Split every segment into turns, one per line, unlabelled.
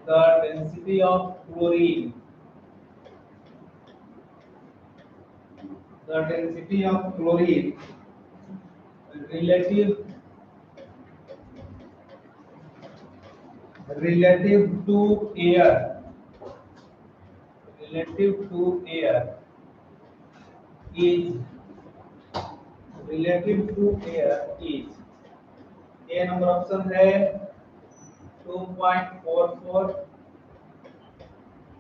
the density of chlorine, the density of chlorine relative to air, relative to air is, relative to air is, A number option है 2.44,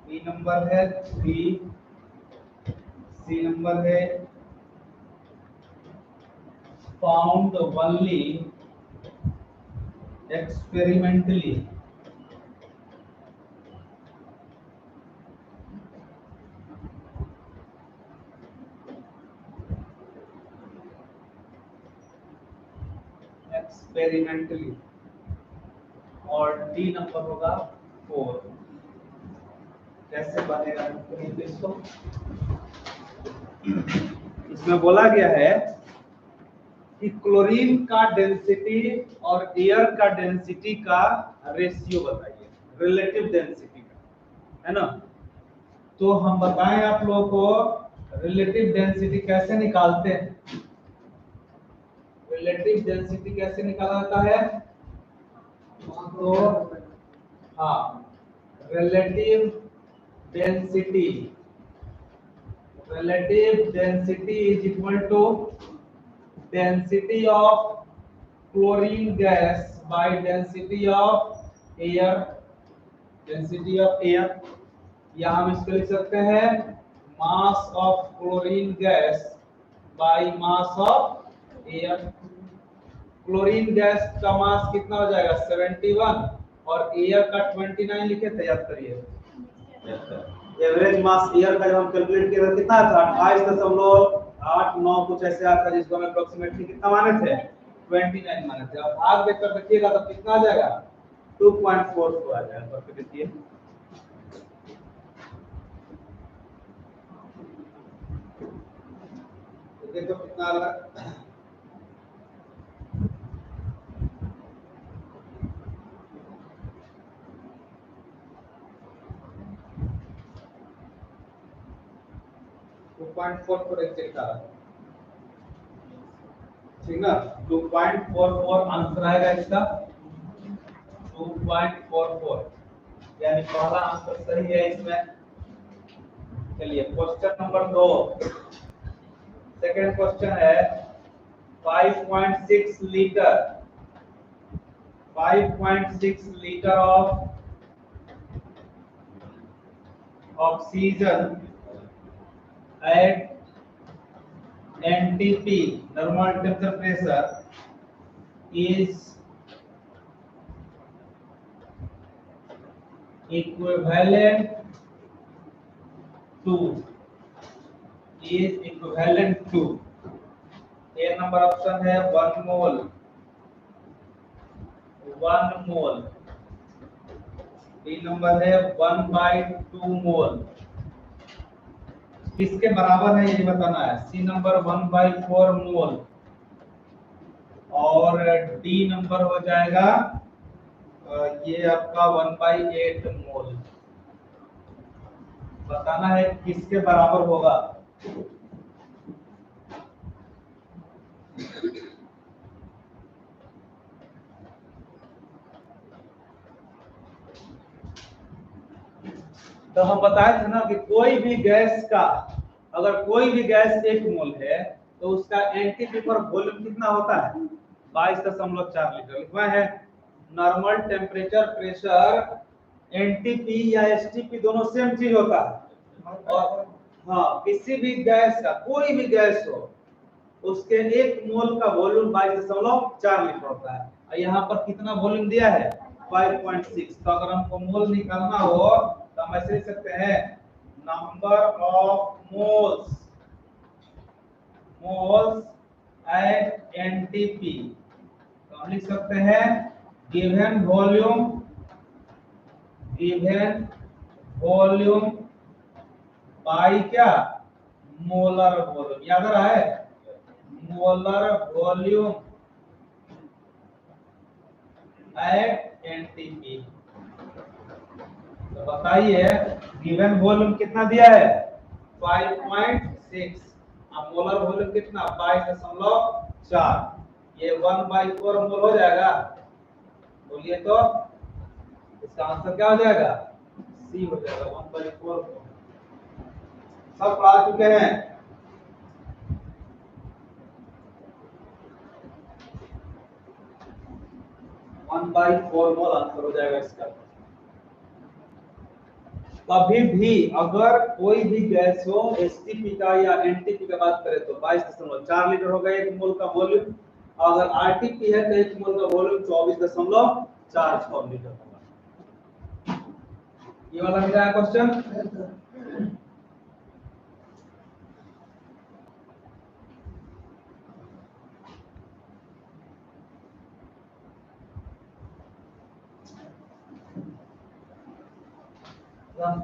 B number है 3, सी number है found only experimentally, experimentally, और D number होगा 4। कैसे बनेगा इसको? इसमें बोला गया है कि क्लोरीन का डेंसिटी और एयर का डेंसिटी का रेशियो बताइए, रिलेटिव डेंसिटी का, है ना। तो हम बताएं आप लोगों को रिलेटिव डेंसिटी कैसे निकालते हैं। रिलेटिव डेंसिटी कैसे निकाला जाता है? तो हाँ, relative density is equal to density of chlorine gas by density of air, density of air, या हम इसको लिख सकते हैं mass of chlorine gas by mass of air। Chlorine gas का मास कितना हो जाएगा 71 और एयर का 29 लिखे थे, याद करिए। एवरेज मास एयर का जब हम कैलकुलेट किया था कितना था 28.89 कुछ ऐसे आता, जिसको हम अप्रोक्सीमेटली कितना माने थे 29 माने थे। अब भाग देकर देखिएगा तो कितना आ जाएगा 2.44 आ जाएगा। तो फिर देखिए तो कितना आ रहा है 2.44 एग्जैक्ट आ रहा है, ठीक ना। 2.44 आंसर आएगा इसका, 2.44, यानी पहला आंसर सही है इसमें। चलिए क्वेश्चन नंबर 2, सेकंड क्वेश्चन है 5.6 litre, 5.6 litre of oxygen at NTP, normal temperature pressure, is equivalent to, A number option है 1 मोल, बी नंबर है 1/2 मोल। किसके बराबर है ये बताना है। सी नंबर 1/4 मोल और डी नंबर हो जाएगा ये आपका 1/8 मोल। बताना है किसके बराबर होगा। तो हम बताए थे ना कि कोई भी गैस का, अगर कोई भी गैस 1 मोल है तो उसका एनटीपी पर वॉल्यूम कितना होता है 22.4 लीटर। लिखवा है नॉर्मल टेम्परेचर प्रेशर, एनटीपी या एसटीपी दोनों सेम चीज होता है। और हाँ, किसी भी गैस का, कोई भी गैस हो, उसके 1 मोल का वॉल्यूम 22.4 लीटर होता है। और यहाँ पर कितना वॉल्यूम दिया है 5.6। तो अगर हमको मोल निकालना हो तो हम ऐसे लिख सकते हैं number of moles at NTP. तो हम लिख सकते हैं गिवन वॉल्यूम बाई क्या मोलर वॉल्यूम। याद आ रहा है मोलर वॉल्यूम एट एनटीपी। बताइए गिवन वॉल्यूम कितना दिया है 5.6। अब मोलर वॉल्यूम कितना 22.4। ये 1/4 मोल हो जाएगा, बोलिए तो इसका आंसर क्या हो जाएगा सी हो जाएगा 1/4। सब पढ़ा चुके हैं। One by four mole answer हो जाएगा इसका। कभी भी अगर कोई भी गैस हो एसटीपी का या एनटीपी का बात करें तो 22.4 लीटर होगा एक मोल का वॉल्यूम। अगर आरटीपी है तो एक मोल का वॉल्यूम 24.46 लीटर होगा। ये वाला मेरा क्वेश्चन।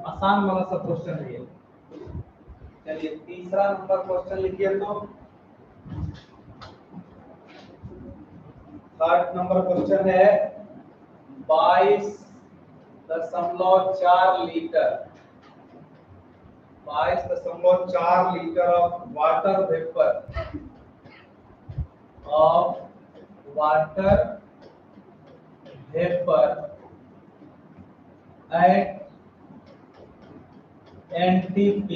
आसान वाला सब क्वेश्चन है ये। चलिए तीसरा नंबर क्वेश्चन लिखिए तो। थर्ड नंबर क्वेश्चन है 22.4 litre 22.4 litre of water vapour eight NTP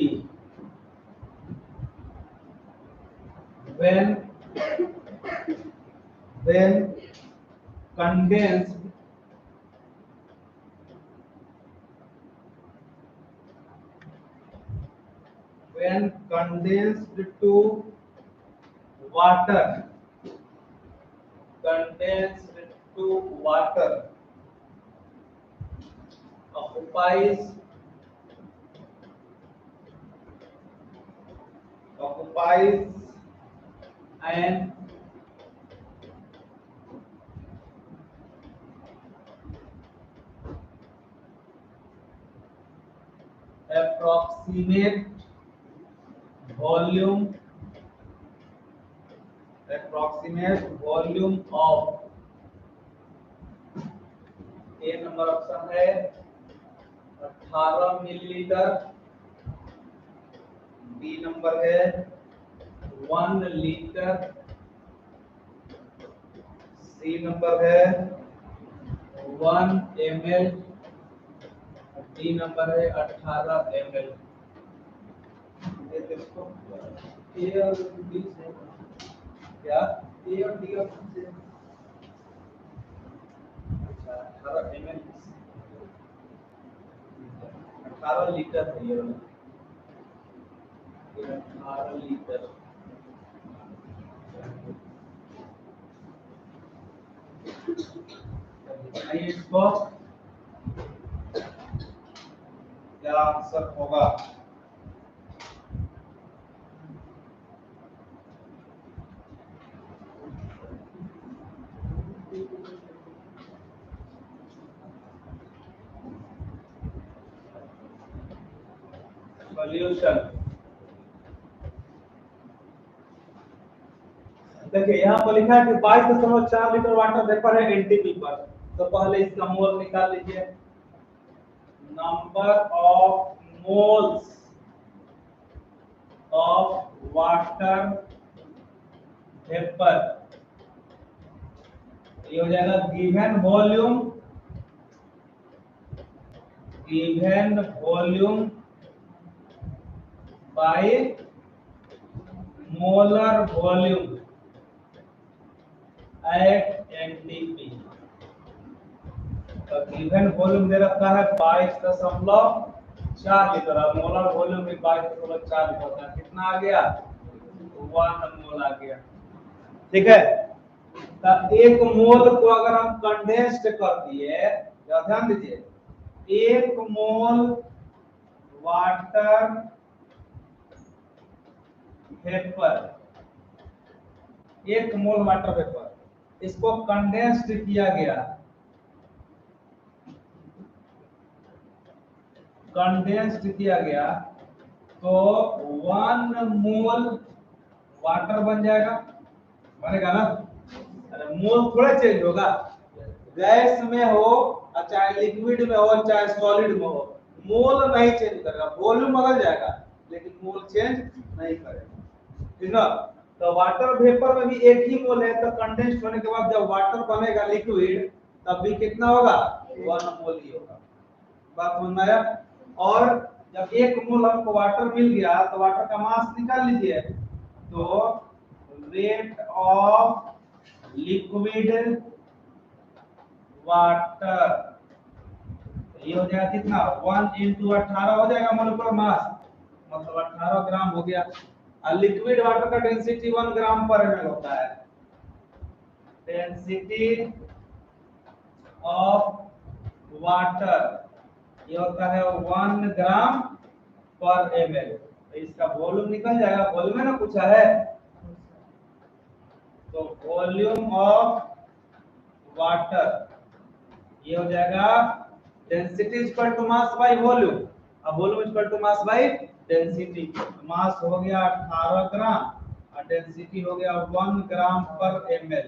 when condensed to water occupies an approximate volume of A number option है 18 मिलीलीटर, बी नंबर है 1 लीटर, सी नंबर है 1 ml, डी नंबर है 18 ml। ए और B से क्या ए और D option से 18 ml 18 litre है ये 18 लीटर। इसको क्या आंसर होगा? सॉल्यूशन देखिए यहाँ पर लिखा है कि 22.4 लीटर वाटर वेपर है एनटीपी पर। तो पहले इसका मोल निकाल लीजिए। Number of moles of water vapour ये हो जाएगा given volume by molar volume at NTP. तो गिवन वॉल्यूम दे रखा है 22.4 लीटर और मोलर वॉल्यूम भी 22.4 लीटर का कितना आ गया 1 मोल आ गया। ठीक है, तो एक मोल को अगर हम कंडेंस्ड कर दिए, ध्यान दीजिए, एक मोल वाटर वेपर, एक मोल वाटर वेपर इसको कंडेंस्ड किया गया, तो 1 मोल वाटर बन जाएगा, बनेगा ना? अरे मोल थोड़ा चेंज होगा, गैस में हो चाहे लिक्विड में हो चाहे सॉलिड में हो, मोल नहीं चेंज करेगा, वॉल्यूम बदल जाएगा लेकिन मोल चेंज नहीं करेगा, ठीक है। तो वाटर वेपर में भी एक ही मोल है, तो कंडेंस्ड होने के बाद जब वाटर बनेगा लिक्विड तब भी कितना होगा, 1 मोल ही होगा। बात समझ में आया। और जब 1 मोल हमको वाटर मिल गया तो वाटर का मास निकाल लीजिए, तो रेट ऑफ लिक्विड वाटर ये हो जाएगा कितना, 1 into 18 हो जाएगा मोलिकुलर मास, मतलब 18 ग्राम हो गया। और लिक्विड वाटर का डेंसिटी 1 ग्राम पर ml होता है। डेंसिटी ऑफ वाटर ये होता है 1 ग्राम पर ml। तो इसका वॉल्यूम निकल जाएगा, वॉल्यूम है ना पूछा है, तो वॉल्यूम ऑफ वाटर ये हो जाएगा density equal to mass by volume. अब volume equal to mass by density. Mass हो गया 18 ग्राम और डेंसिटी हो गया 1 ग्राम पर ml।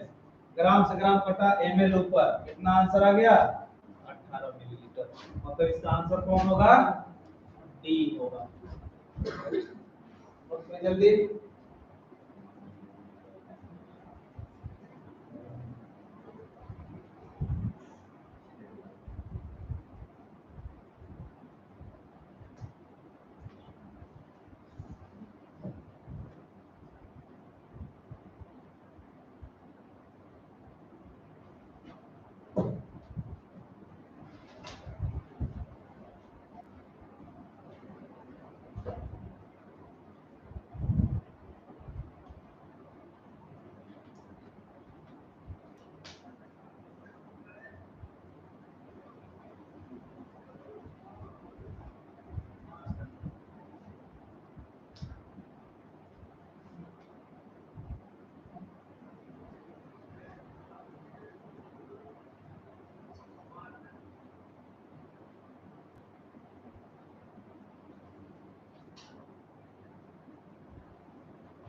ग्राम से ग्राम कटा, ml ऊपर, कितना आंसर आ गया, 18 मिलीलीटर। मतलब इसका आंसर कौन होगा, डी होगा। उसमें जल्दी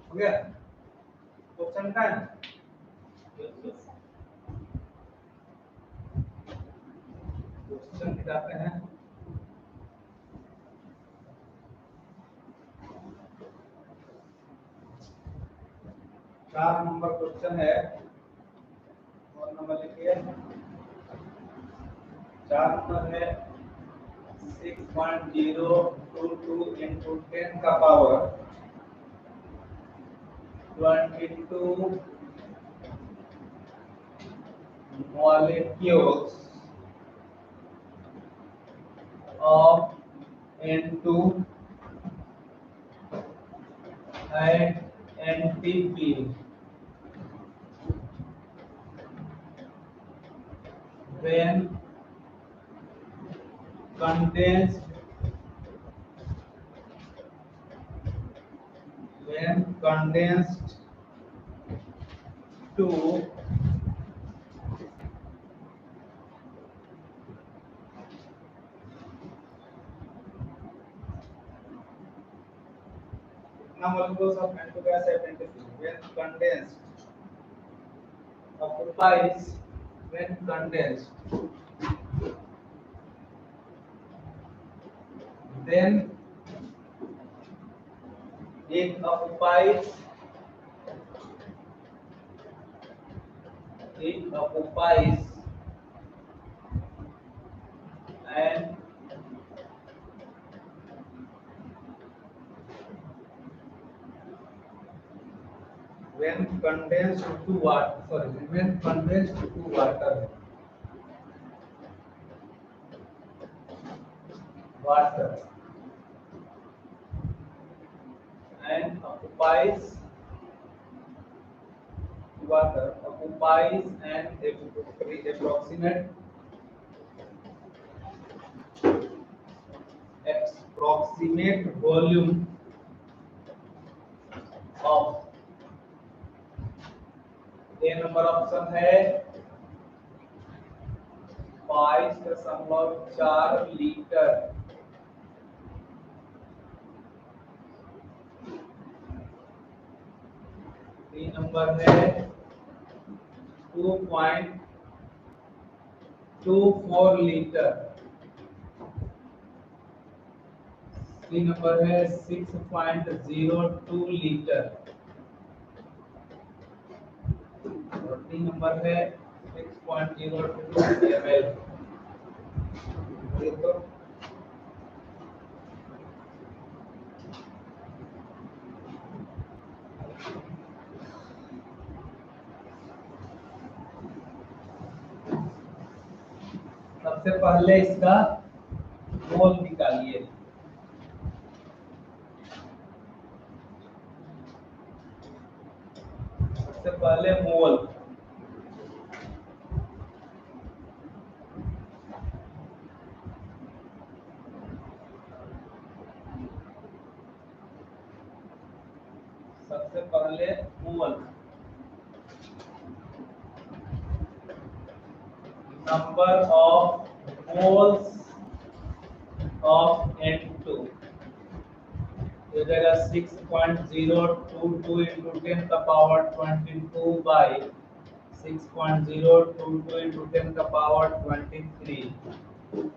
हो गया। क्वेश्चन का है, क्वेश्चन दिखाते हैं। चार नंबर क्वेश्चन है, और नंबर लिखिए। 4 नंबर है 6.022 into 10 का power 22 molecules of N2 at NTP when condensed to molecules of N2 gas at NTP when condensed occupies when condensed then it occupies and when condensed to water and occupies an approximate volume of A number option है 22.4 litre. B number है 2.24 litre. सी number है 6.02 litre और D number है 6.02 ml। ये तो सबसे पहले इसका मोल निकालिए। सबसे पहले मोल, सबसे पहले mole number of moles of N2 हो जाएगा 6.022 into 10 का पावर 22 by 6.022 into 10 का पावर 23।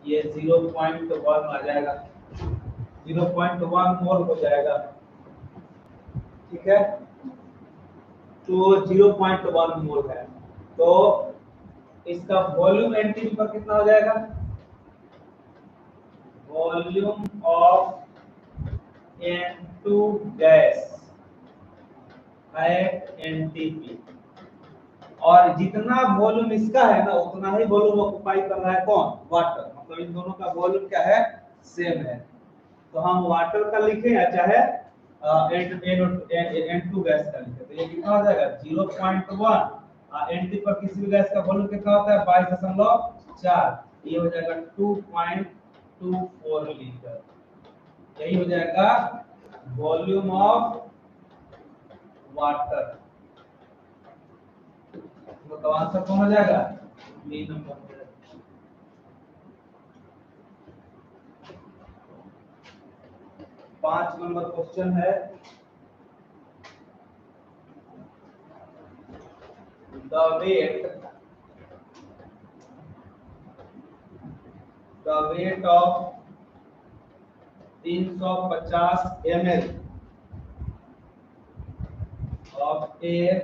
ये 0.1 आ जाएगा, 0.1 मोल हो जाएगा। ठीक है, तो 0.1 मोल है, तो इसका वॉल्यूम एनटीपी पर कितना हो जाएगा? Volume of N2 gas at NTP, और जितना वॉल्यूम इसका है ना उतना ही वॉल्यूम ऑक्युपाई कर रहा है कौन? वाटर। मतलब इन दोनों का वॉल्यूम क्या है? सेम है। तो हम वाटर का लिखे या चाहे N2 गैस का लिखे, तो ये कितना हो जाएगा? 0.1। एनटी पर किसी भी गैस का वॉल्यूम कितना होता है? 22.4। ये हो जाएगा 2.24 लीटर। यही हो जाएगा वॉल्यूम ऑफ वाटर। तो आंसर कौन हो जाएगा? B number. 5 नंबर क्वेश्चन है, the weight of 350 ml of air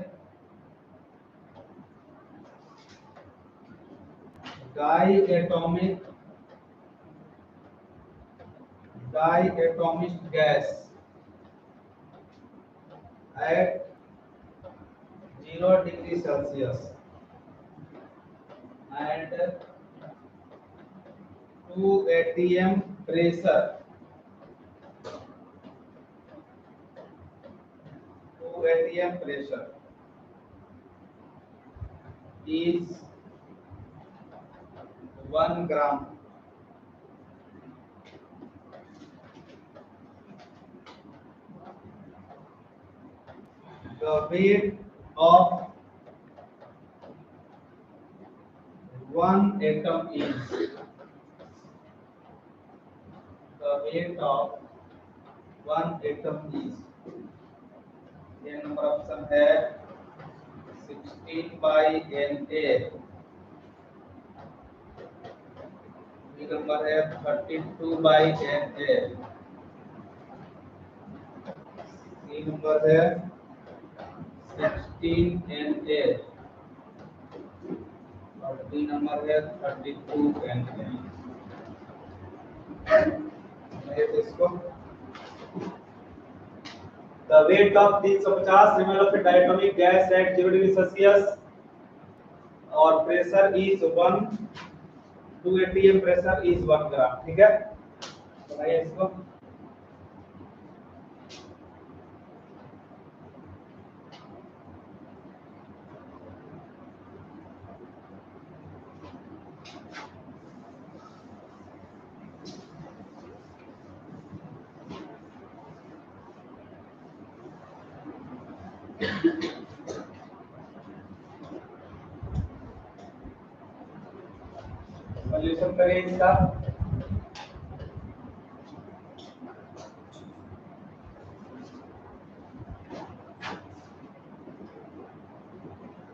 diatomic gas at 0 degree Celsius and 2 atm pressure, 2 atm pressure is 1 gram. The weight of one atom is, the weight of one atom is, ये number option है 16 by Na, B number है 32 by Na, C number है 16 Na और D number है 32 Na। इसको the weight of 350 ml of a diatomic gas at 0 degree Celsius और pressure is 1, 2 atm pressure is 1 ग्राम। ठीक है, बताइए इसको। सॉल्यूशन करें इसका।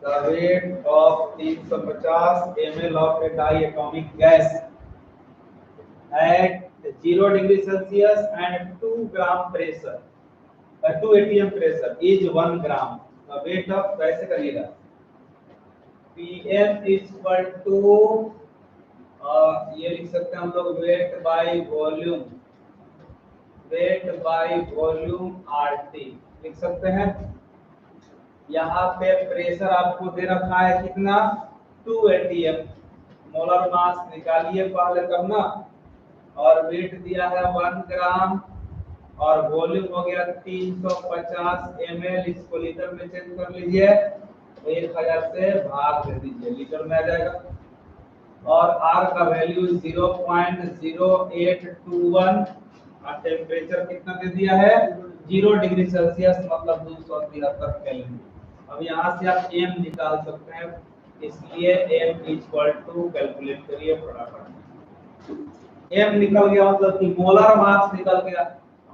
The weight of 350 ml of a diatomic gas at 0 degree Celsius and 2 gram pressure, 2 atm pressure is 1 gram. Weight of कैसे करिएगा, pm equal to ये लिख सकते हैं हम लोग weight by volume, weight by volume RT लिख सकते हैं। यहाँ पे प्रेशर आपको दे रखा है कितना, 2 atm, मोलर मास निकालिए पहले तब ना, और वेट दिया है 1 ग्राम, और वॉल्यूम हो गया 350 ml, इसको लीटर में चेंज कर लीजिए, 1000 से भाग दे दीजिए, लीटर में आ जाएगा। और R का वैल्यू 0.0821, और टेम्परेचर कितना दे दिया है, 0 डिग्री सेल्सियस मतलब 273 केल्विन। अब यहाँ से आप m निकाल सकते हैं, इसलिए m इक्वल टू, कैलकुलेट करिए फटाफट, m निकल गया मतलब कि मोलर मास निकल गया,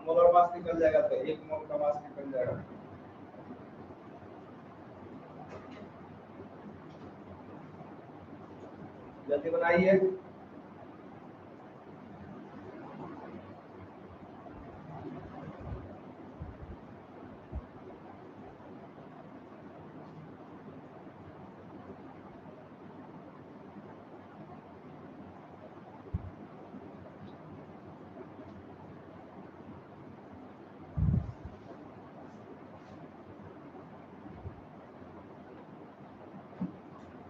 मोलर मास निकल जाएगा तो 1 मोल का मास निकल जाएगा। जल्दी बनाइए।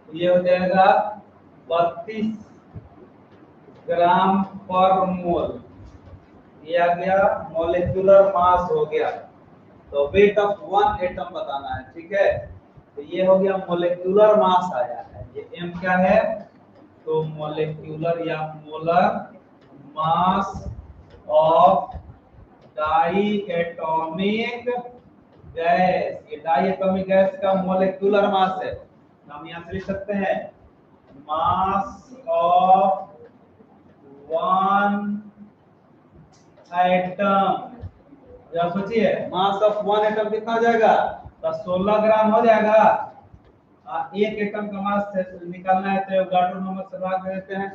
ये हो जाएगा 32 ग्राम पर मोल, ये आ गया मॉलिक्यूलर मास हो गया। तो वेट ऑफ 1 एटम बताना है, ठीक है। तो ये हो गया मॉलिक्यूलर मास आया है, ये m क्या है, तो मॉलिक्यूलर या molar mass of diatomic gas, ये डाई एटॉमिक गैस का मॉलिक्यूलर मास है। हम यहाँ से लिख सकते हैं मास ऑफ 1 एटम। जब सोचिए मास ऑफ 1 एटम कितना हो जाएगा, तो 16 ग्राम हो जाएगा। एक एटम का मास निकालना है तो एवोगाड्रो नंबर से भाग देते हैं।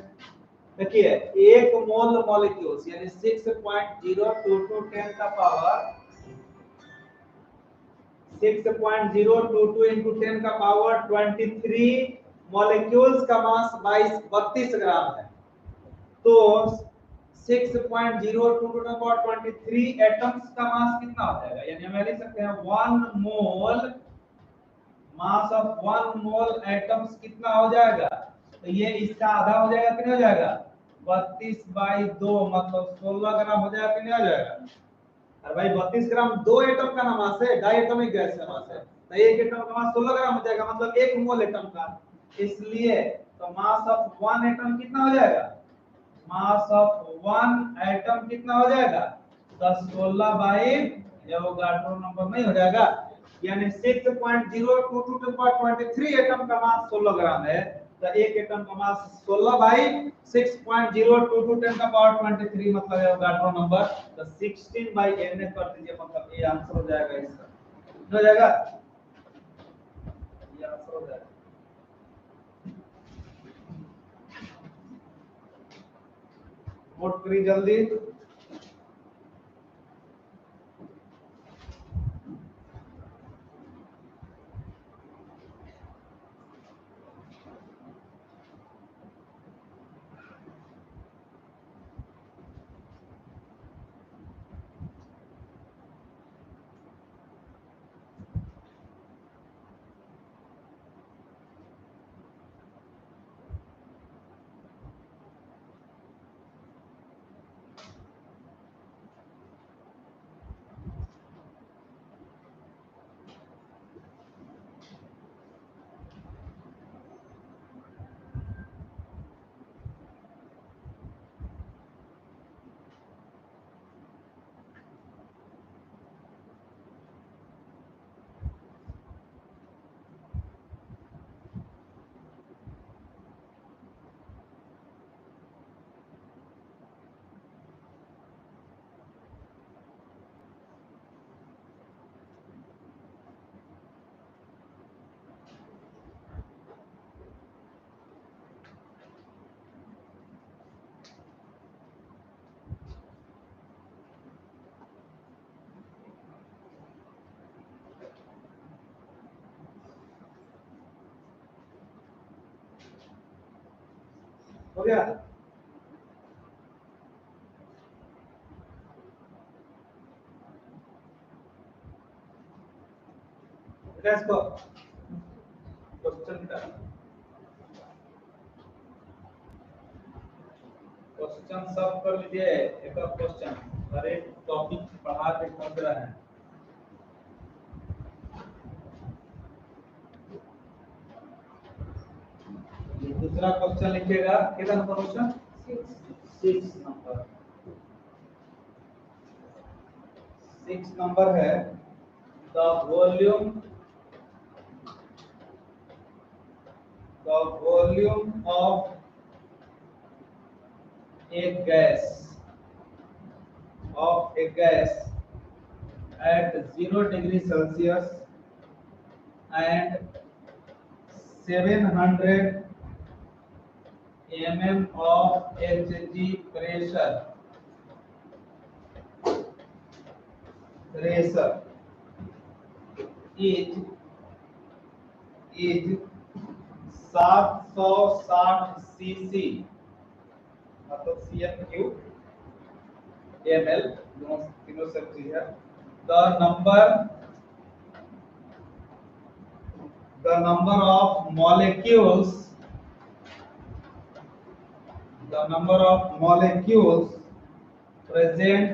देखिए 1 मोल मॉलिक्यूल्स यानी 6.022 10 का पावर 6.022 into 10 का पावर 23 मॉलिक्यूल्स का मास 32 ग्राम है। तो 6.022 का पावर 23 एटम्स का मास कितना हो जाएगा, यानी हम लिख सकते हैं 1 मोल मास ऑफ 1 मोल एटम्स कितना हो जाएगा, तो ये इसका आधा हो जाएगा, कितना हो जाएगा 32/2 मतलब 16 ग्राम हो जाएगा, कितना हो जाएगा। अरे भाई 32 ग्राम 2 एटम का मास है, डाई एटॉमिक गैस का मास है, तो एक एटम का मास 16 ग्राम हो जाएगा मतलब 1 मोल एटम का। इसलिए तो मास ऑफ 1 एटम कितना हो जाएगा, मास ऑफ 1 एटम कितना हो जाएगा, 16/, एवोगाड्रो नंबर नहीं हो जाएगा, यानी 6.022 to the power 23 एटम का मास 16 ग्राम है, तो एक एटम का मास 16/6.022 10 का पावर 23 मतलब एवोगाड्रो नंबर, तो 16/n कर दीजिए, मतलब ये आंसर हो जाएगा इसका, हो जाएगा ये आंसर हो जाएगा। नोट करिए जल्दी। गया? इसको क्वेश्चन सब कर लीजिए। एक क्वेश्चन हर एक टॉपिक पढ़ा के कर रहा है। दूसरा क्वेश्चन लिखिएगा, कितना नंबर क्वेश्चन? 6 नंबर। 6 नंबर है the volume of a gas at 0 degree Celsius and 700 mm of Hg pressure is 760 cc मतलब cm³ ml तीनों सब चीज है। the number of molecules present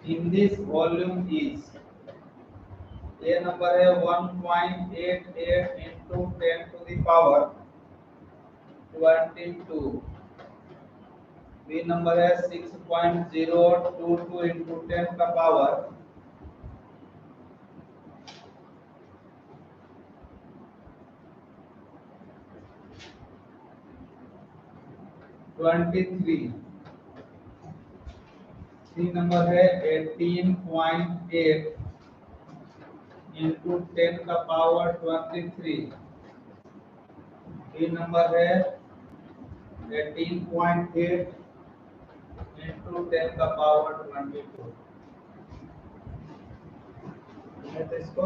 in this volume is ये number है 1.88 into 10 to the power 22। B number है 6.022 into 10 का power 23। C number है 18.8 into 10 का पावर 23। डी नंबर है 18.8 into 10 का पावर 22। तो इसको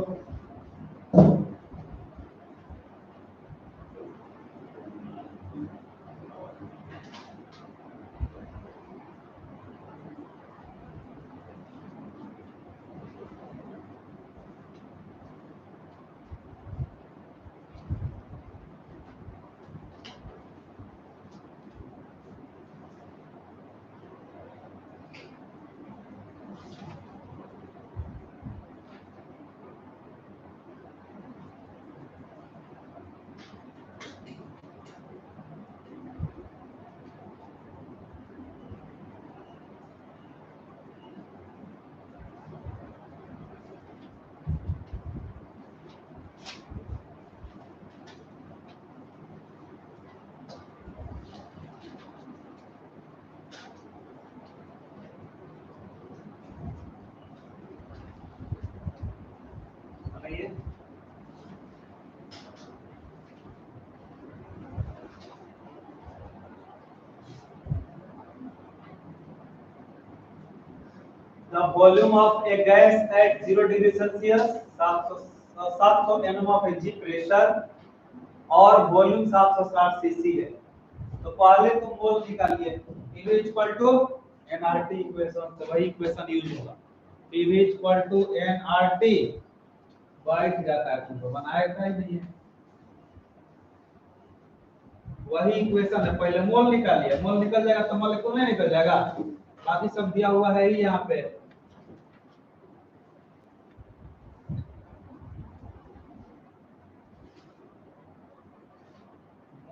The volume of a gas at 0 degree Celsius 700 mm of Hg pressure और वॉल्यूम 760 सीसी है। तो पहले तो मोल निकालिए। PV equal to nRT equation, तो वही इक्वेशन यूज होगा। PV इक्वल टू nRT बैठ जाता है, तो बनाया था ही नहीं है। वही इक्वेशन है, पहले मोल निकालिए। मोल निकल जाएगा तो मॉलिक्यूल नहीं निकल जाएगा। बाकी सब दिया हुआ है ही यहाँ पे।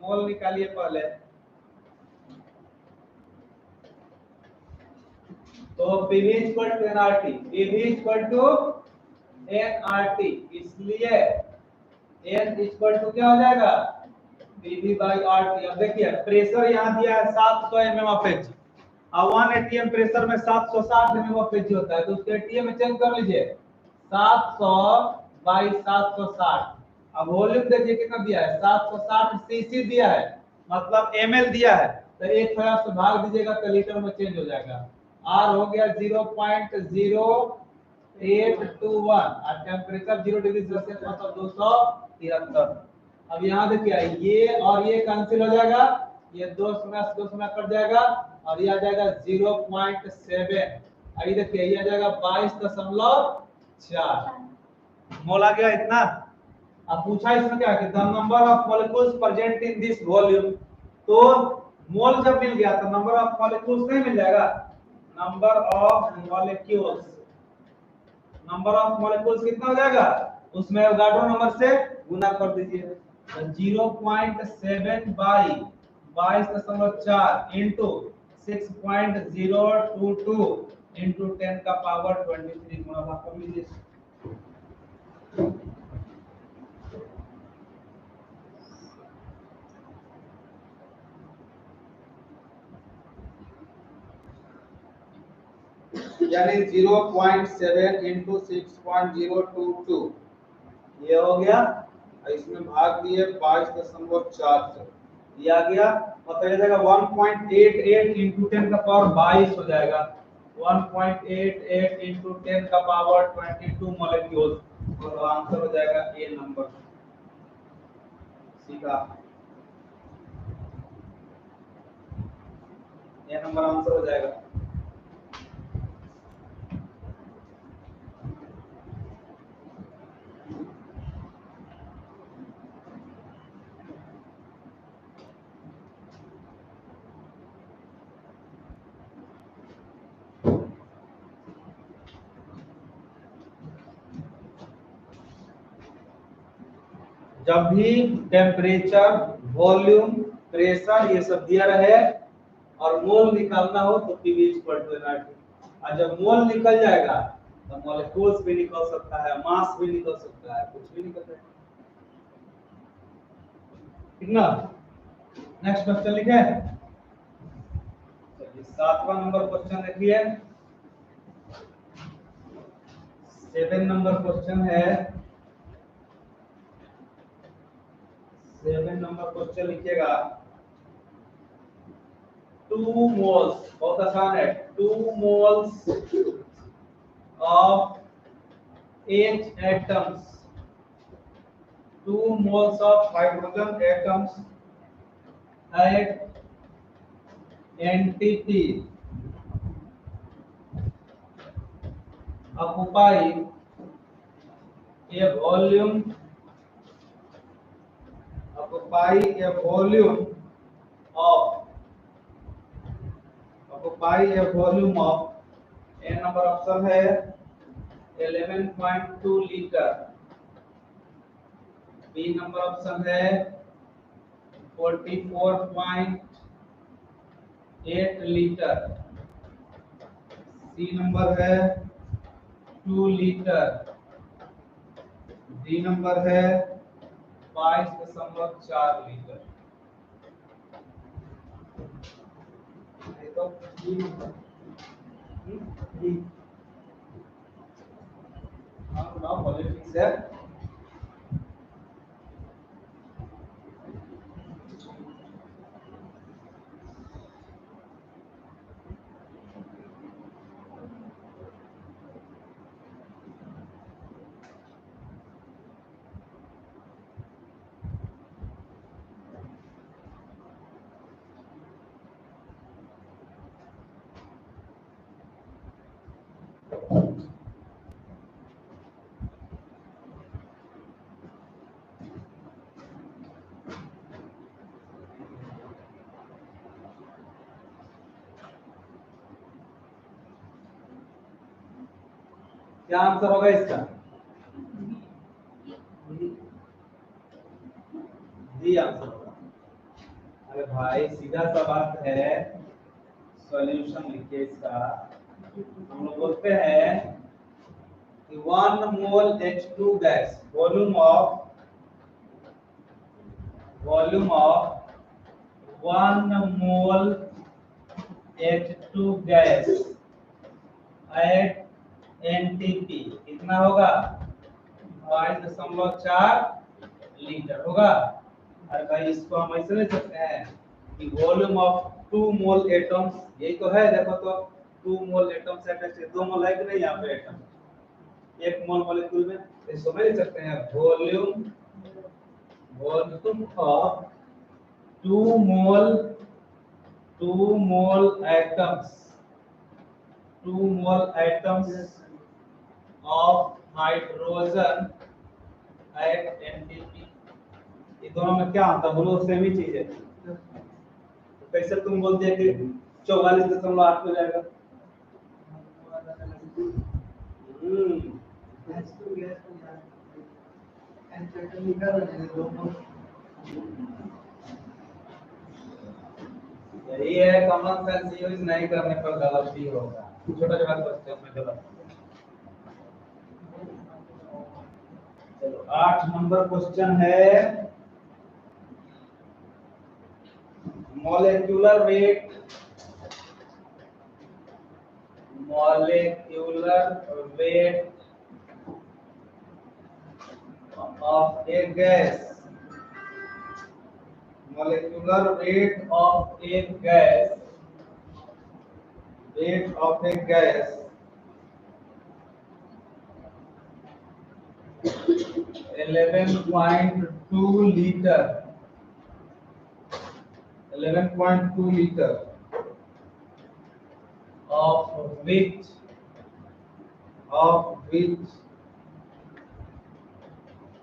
मोल निकालिए पहले। तो PV equal to nRT, PV equal to nRT, इसलिए n इक्वल टू क्या हो जाएगा? PV by RT। अब देखिए प्रेशर यहाँ दिया है 700 mm of Hg। अब 1 atm प्रेशर में 760 mm of Hg होता है, तो उसके atm में चेंज कर लीजिए 700 by 760। अब वॉल्यूम देखिए कितना दिया है, 760 सीसी दिया है, मतलब ml दिया है। तो 1,000 से भाग दीजिएगा तो लीटर में चेंज हो जाएगा। R हो गया 0.0821 और टेम्परेचर 0 डिग्री सेल्सियस मतलब 273। अब यहाँ देखिए ये और ये कैंसिल हो जाएगा, ये 2 कट जाएगा और ये आ जाएगा 0.7। अभी देखिए ये आ जाएगा 22.4 मोल आ गया इतना। अब पूछा इसमें क्या कि the number of molecules present in this volume, तो मोल जब मिल गया तो नंबर ऑफ मॉलिक्यूल्स नहीं मिल जाएगा, नंबर ऑफ मॉलिक्यूल्स कितना हो जाएगा, उसमें एवोगाड्रो नंबर से गुना कर दीजिए। 0.7 बाई 22.4 इंटू 6.022 इंटू 10 का पावर 23 गुणा भाग कर लीजिए। यानी 0.7 इंटू 6.022 ये हो गया, इसमें भाग दिए 22.4 से ये आ गया, मतलब ये जाएगा 1.88 इंटू 10 का पावर 22 हो जाएगा। 1.88 इंटू 10 का पावर 22 मॉलिक्यूल्स, और आंसर हो जाएगा ए नंबर। सीखा, ये नंबर आंसर हो जाएगा। जब भी टेम्परेचर, वॉल्यूम, प्रेशर ये सब दिया रहे और मोल निकालना हो तो PV = nRT। और जब मोल निकल जाएगा तो मॉलिक्यूल्स भी निकल सकता है, मास भी निकल सकता है, कुछ भी निकल सकता है। ठीक ना? नेक्स्ट क्वेश्चन लिखे। चलिए 7वां नंबर क्वेश्चन देखिए। 7 नंबर क्वेश्चन है। 7 नंबर क्वेश्चन लिखिएगा। 2 moles, बहुत आसान है, 2 moles of H atoms, 2 moles of hydrogen atoms at NTP occupy a volume of A number option है 11.2 लीटर, बी नंबर ऑप्शन है 44.8 लीटर, सी नंबर है 2 लीटर, डी नंबर है 22.4 litre. तो नाउ पॉलिटिक्स है। क्या आंसर होगा इसका? डी आंसर होगा। अरे भाई सीधा सा बात है, सॉल्यूशन लिखिए इसका। हम लोग बोलते हैं कि 1 मोल H2 gas, volume of 1 mole H2 gas at NTP कितना होगा? 22.4 लीटर होगा। अरे भाई इसको हम ऐसे ले सकते हैं, the volume of 2 mole atoms, यही तो है। देखो तो 2 मोल एटम्स है, 2 मोल है कि नहीं यहाँ पे एटम, 1 मोल मॉलिक्यूल में, इसको समझ सकते हैं volume of 2 mole atoms, 2 mole atoms of hydrogen at NTP. ये दोनों में क्या होता है बोलो, सेम ही चीज है। तो कैसे तुम बोलते हैं कि 44.8 हो जाएगा? यही है कॉमन सेंस यूज नहीं करने पर गलती होगा, छोटा छोटा क्वेश्चन में गलत। चलो 8 नंबर क्वेश्चन है, molecular weight of a gas, molecular weight of a gas, 11.2 liter, 11.2 liter of which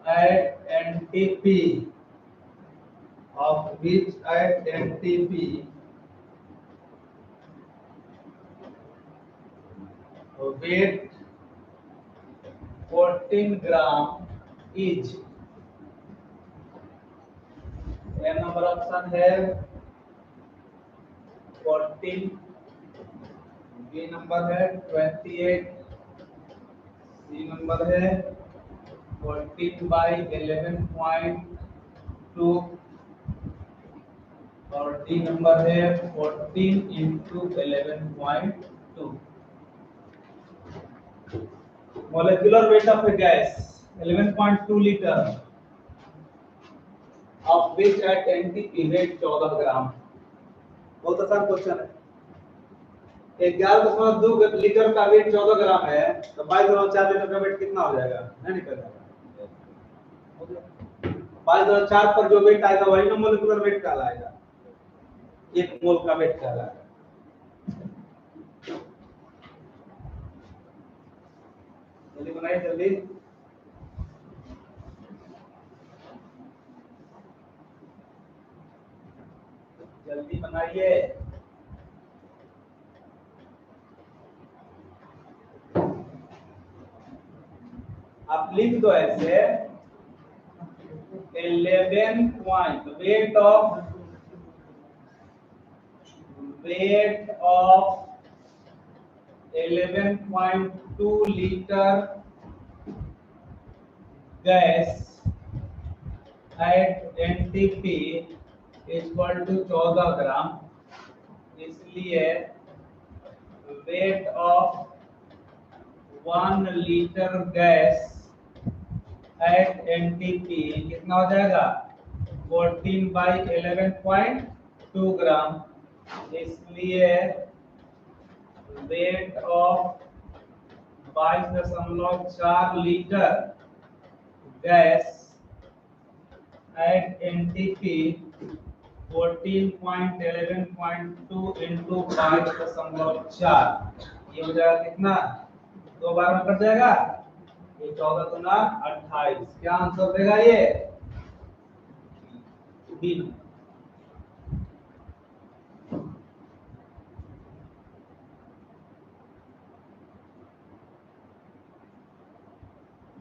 at NTP, weight 14 gram each। A number option है 14, बी नंबर है 28, सी नंबर है 14/11.2 और डी नंबर है 14 into 11.2। molecular weight of a gas 11.2 liter of which at NTP weight 14 ग्राम। बहुत आसान question है। 11.2 litre का wait 14 ग्राम है, तो 22.4 लीटर का वेट कितना हो जाएगा? नहीं निकल जाएगा। 22.4 पर जो वेट आएगा वही ना मोलिकुलर वेट कहलाएगा, 1 मोल का वेट कहलाएगा। जल्दी बनाइए, जल्दी जल्दी बनाइए। आप लिख दो ऐसे 11 point weight of 11.2 litre gas at NTP equal to 14 gram. इसलिए weight of 1 litre gas at NTP कितना हो जाएगा? 14/11.2 ग्राम। इसलिए weight of 22.4 litre gas at NTP 14.11.2 into 5.4, ये हो जाएगा कितना? 2 बार में कट जाएगा, ये 14 गुना 28। क्या आंसर देगा ये? बी।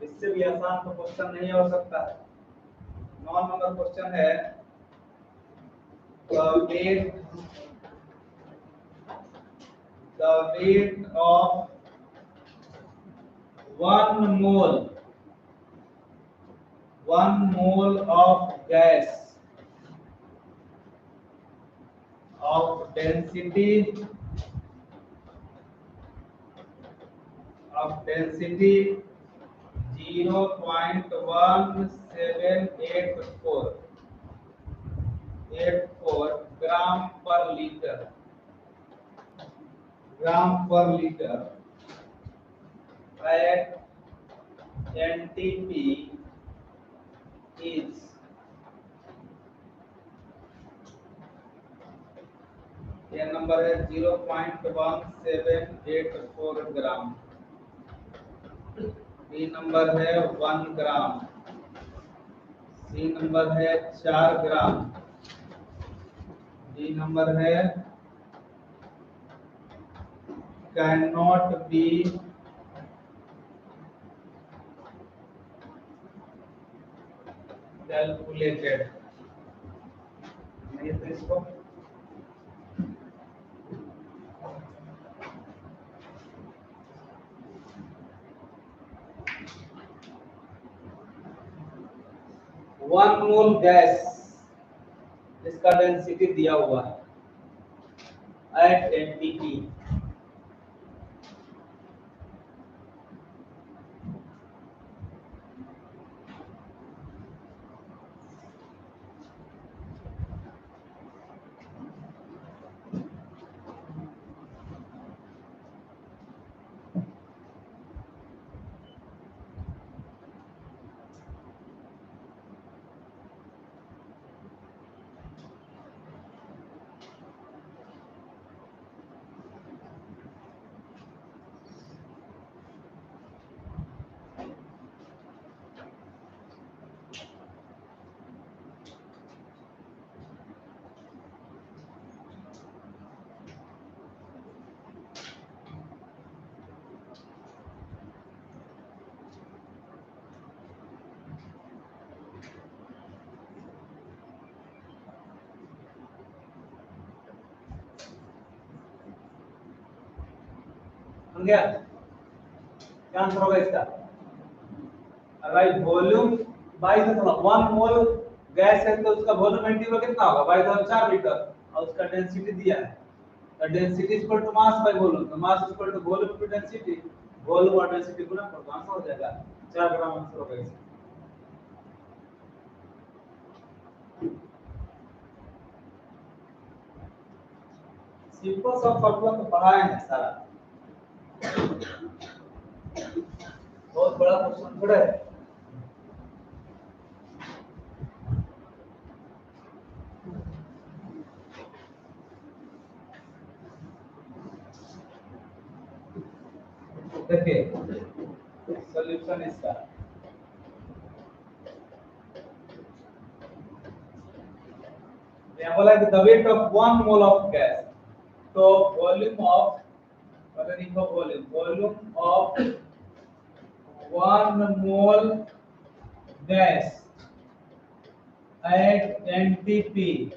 इससे भी आसान तो क्वेश्चन नहीं हो सकता। 9 नंबर क्वेश्चन है, the weight of 1 mole of gas of density 0.1784 ग्राम पर लीटर, ग्राम पर लीटर at NTP is, ये नंबर है 0.1784 ग्राम, बी नंबर है 1 ग्राम, सी नंबर है 4 ग्राम, डी नंबर है कैन नॉट बी कैलकुलेटेड। नहीं तो इसको वन मोल गैस जिसका डेंसिटी दिया हुआ है एट एनटीपी, समझ गया क्या आंसर होगा इसका? भाई वॉल्यूम बाई से थोड़ा 1 मोल गैस है तो उसका वॉल्यूम एनटी में कितना होगा? बाई 4 लीटर और उसका डेंसिटी दिया है, तो density is equal to mass by volume, तो mass is equal to volume to density, volume और डेंसिटी गुना करो तो आंसर हो जाएगा 4 ग्राम आंसर होगा इसका। सिंपल सा फॉर्मूला तो पढ़ाए हैं सारा, बहुत बड़ा क्वेश्चन थोड़ा है। देखिए सॉल्यूशन इसका, यहाँ बोला कि the wait of 1 mole of gas, तो वॉल्यूम ऑफ, अगर लिखो volume of 1 mole gas at NTP,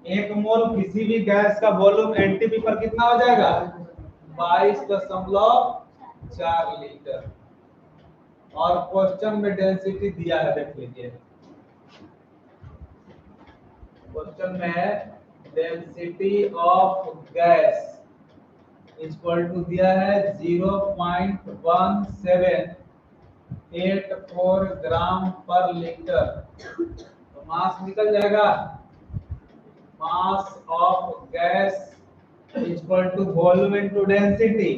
एक मोल किसी भी गैस का वॉल्यूम एनटीपी पर कितना हो जाएगा? 22.4 लीटर, और क्वेश्चन में डेंसिटी दिया है, देख लीजिए क्वेश्चन में density of gas equal to दिया है 0.1784 ग्राम पर लीटर, तो मास निकल जाएगा, mass of gas equal to volume into density,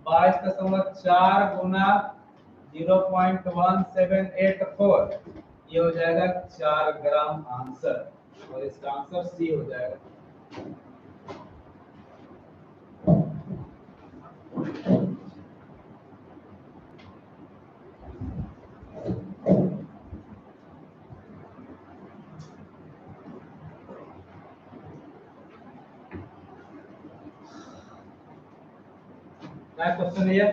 22.4 गुना 0.1784, ये हो जाएगा 4 ग्राम आंसर, और इसका आंसर सी हो जाएगा। क्या क्वेश्चन है ये?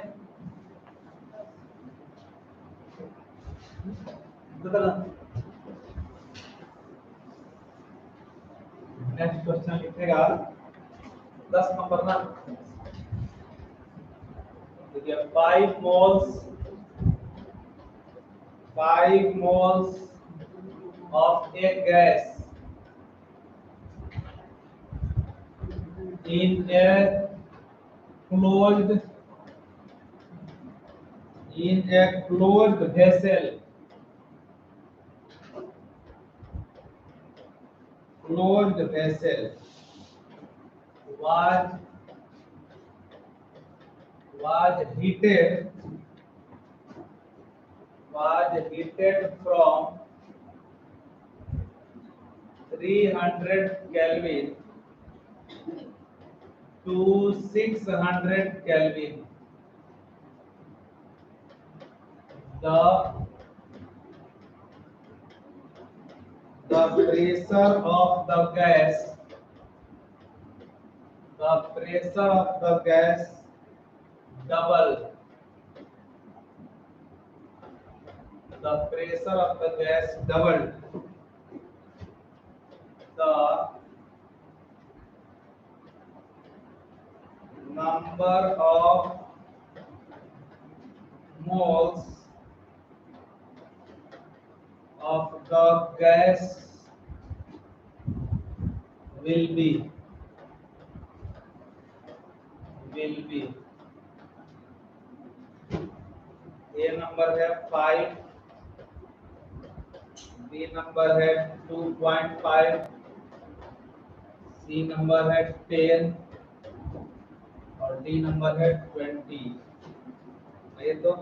नेक्स्ट क्वेश्चन लिखेगा 10 नंबर ना, देखिए 5 moles of a gas in a closed vessel closed vessel was heated from 300 Kelvin to 600 Kelvin. The pressure of the gas doubled. The pressure of the gas doubled. The number of moles of the gas will be A number है 5, B number है 2.5, सी number है 10 और D number है 20। ये तो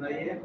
नहीं है।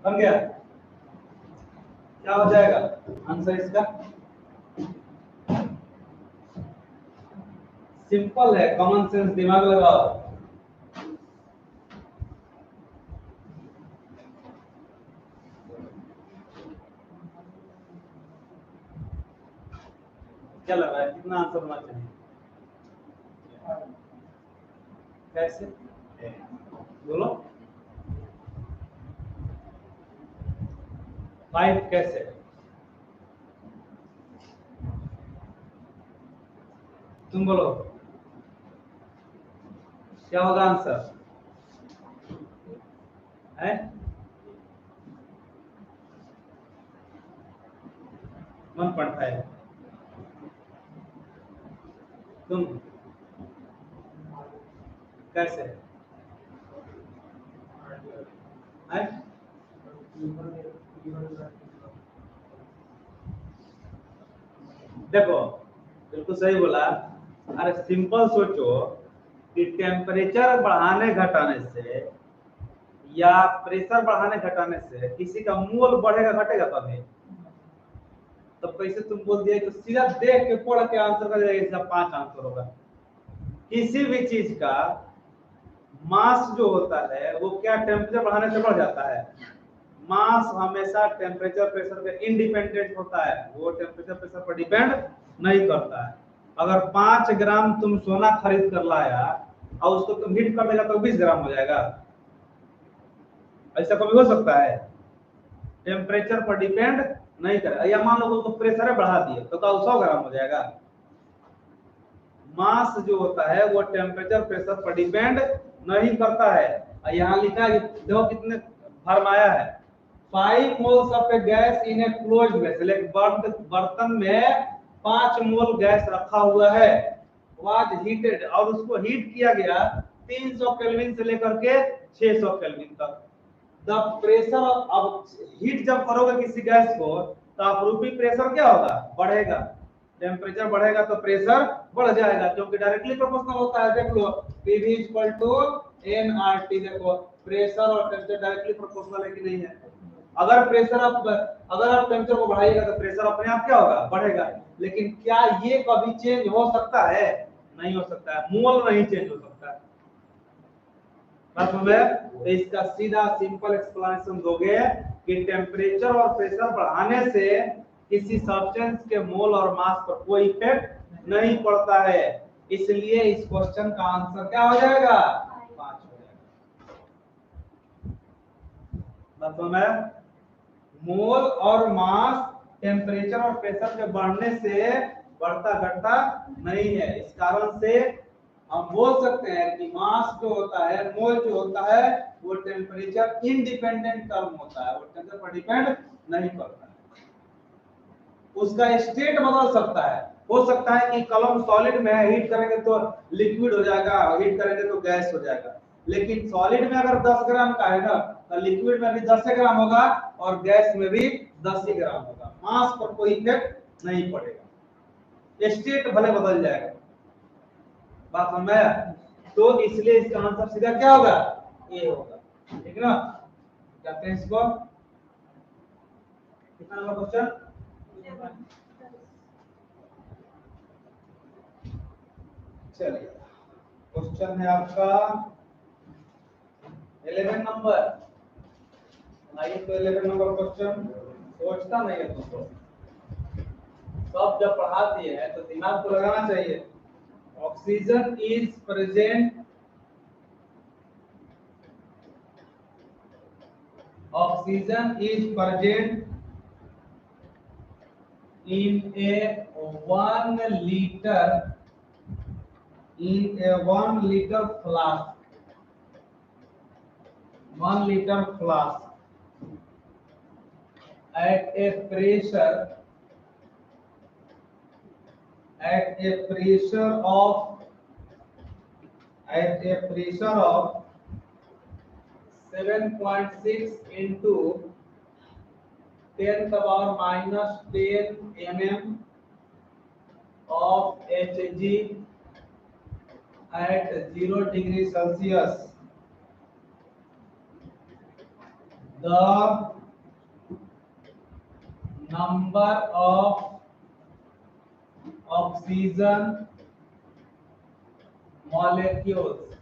बन गया, क्या हो जाएगा आंसर इसका? सिंपल है, कॉमन सेंस, दिमाग लगाओ। क्या लग रहा है कितना आंसर होना चाहिए? कैसे बोलो? 5 कैसे? तुम बोलो क्या होगा आंसर? है 1.5। तुम कैसे है? देखो बिल्कुल सही बोला। अरे सिंपल सोचो कि टेम्परेचर बढ़ाने घटाने से या प्रेशर बढ़ाने घटाने से किसी का मोल बढ़ेगा घटेगा तभी। तो कैसे तुम बोल दिए? तो सीधा देख के पढ़ के आंसर कर जाएगा, इसका 5 आंसर होगा। किसी भी चीज का मास जो होता है वो क्या टेम्परेचर बढ़ाने से बढ़ जाता है? मास हमेशा टेम्परेचर प्रेशर पे इंडिपेंडेंट होता है, वो टेम्परेचर प्रेशर पर डिपेंड नहीं करता है। अगर 5 ग्राम तुम सोना खरीद कर लाया और उसको तुम हीट कर देगा तो 20 ग्राम हो जाएगा? ऐसा कभी हो सकता है? टेम्परेचर पर डिपेंड नहीं करेगा। या मान लो उसको प्रेशर बढ़ा दिए तो क्या 100 ग्राम हो जाएगा? मास जो होता है वो टेम्परेचर प्रेशर पर डिपेंड नहीं करता है। यहाँ लिखा है, देखो कितने फरमाया है, 5 moles of a gas in a closed vessel, एक बंद बर्तन में 5 मोल गैस रखा हुआ है, वाज हीटेड, और उसको हीट किया गया 300 केल्विन से लेकर के 600 केल्विन तक। द प्रेशर, अब हीट जब करोगे किसी गैस को तो अपरूपी प्रेशर क्या होगा, बढ़ेगा, टेम्परेचर बढ़ेगा तो प्रेशर बढ़ जाएगा, क्योंकि डायरेक्टली प्रोपोर्शनल होता है। देख लो PV nRT, देखो प्रेशर और टेम्परेचर डायरेक्टली प्रोपोर्शनल है कि नहीं है। अगर आप टेम्परेचर को बढ़ाइएगा तो प्रेशर अपने आप क्या होगा, बढ़ेगा। लेकिन क्या ये कभी चेंज हो सकता है, नहीं हो सकता है, मोल नहीं चेंज हो सकता है। तो इसका सीधा सिंपल एक्सप्लेनेशन दोगे कि टेम्परेचर और प्रेशर बढ़ाने से किसी सब्सटेंस के मोल और मास पर कोई इफेक्ट नहीं पड़ता है, इसलिए इस क्वेश्चन का आंसर क्या हो जाएगा, 5 हो जाएगा। मतलब मोल और मास टेम्परेचर और प्रेशर के बढ़ने से बढ़ता घटता नहीं है। इस कारण से हम बोल सकते हैं कि मास जो होता है, मोल जो होता है, वो टेम्परेचर इंडिपेंडेंट टर्म होता है, वो टेम्परेचर पर डिपेंड नहीं करता है। उसका स्टेट बदल सकता है, हो सकता है कि कलम सॉलिड में है, हीट करेंगे तो लिक्विड हो जाएगा, हीट करेंगे तो गैस हो जाएगा। लेकिन सॉलिड में अगर 10 ग्राम का है ना, तो लिक्विड में भी 10 ग्राम होगा और गैस में भी 10 ही ग्राम होगा, मास पर कोई इफेक्ट नहीं पड़ेगा, स्टेट भले बदल जाएगा। बात समझ में? तो इसलिए इसका आंसर सीधा क्या होगा, ए होगा, ठीक है ना। करते हैं इसको, कितना नंबर क्वेश्चन, चलिए क्वेश्चन है आपका 11 नंबर। आइए तो 11 नंबर क्वेश्चन सोचता नहीं है तुमको, सब जब पढ़ा दिए हैं तो दिमाग को लगाना चाहिए। Oxygen is present, oxygen is present in a 1 liter, in a 1 liter flask, 1 liter flask at a pressure, at a pressure of 7.6 into 10 to the power minus 10 mm of Hg at 0 degree Celsius. The number of oxygen molecules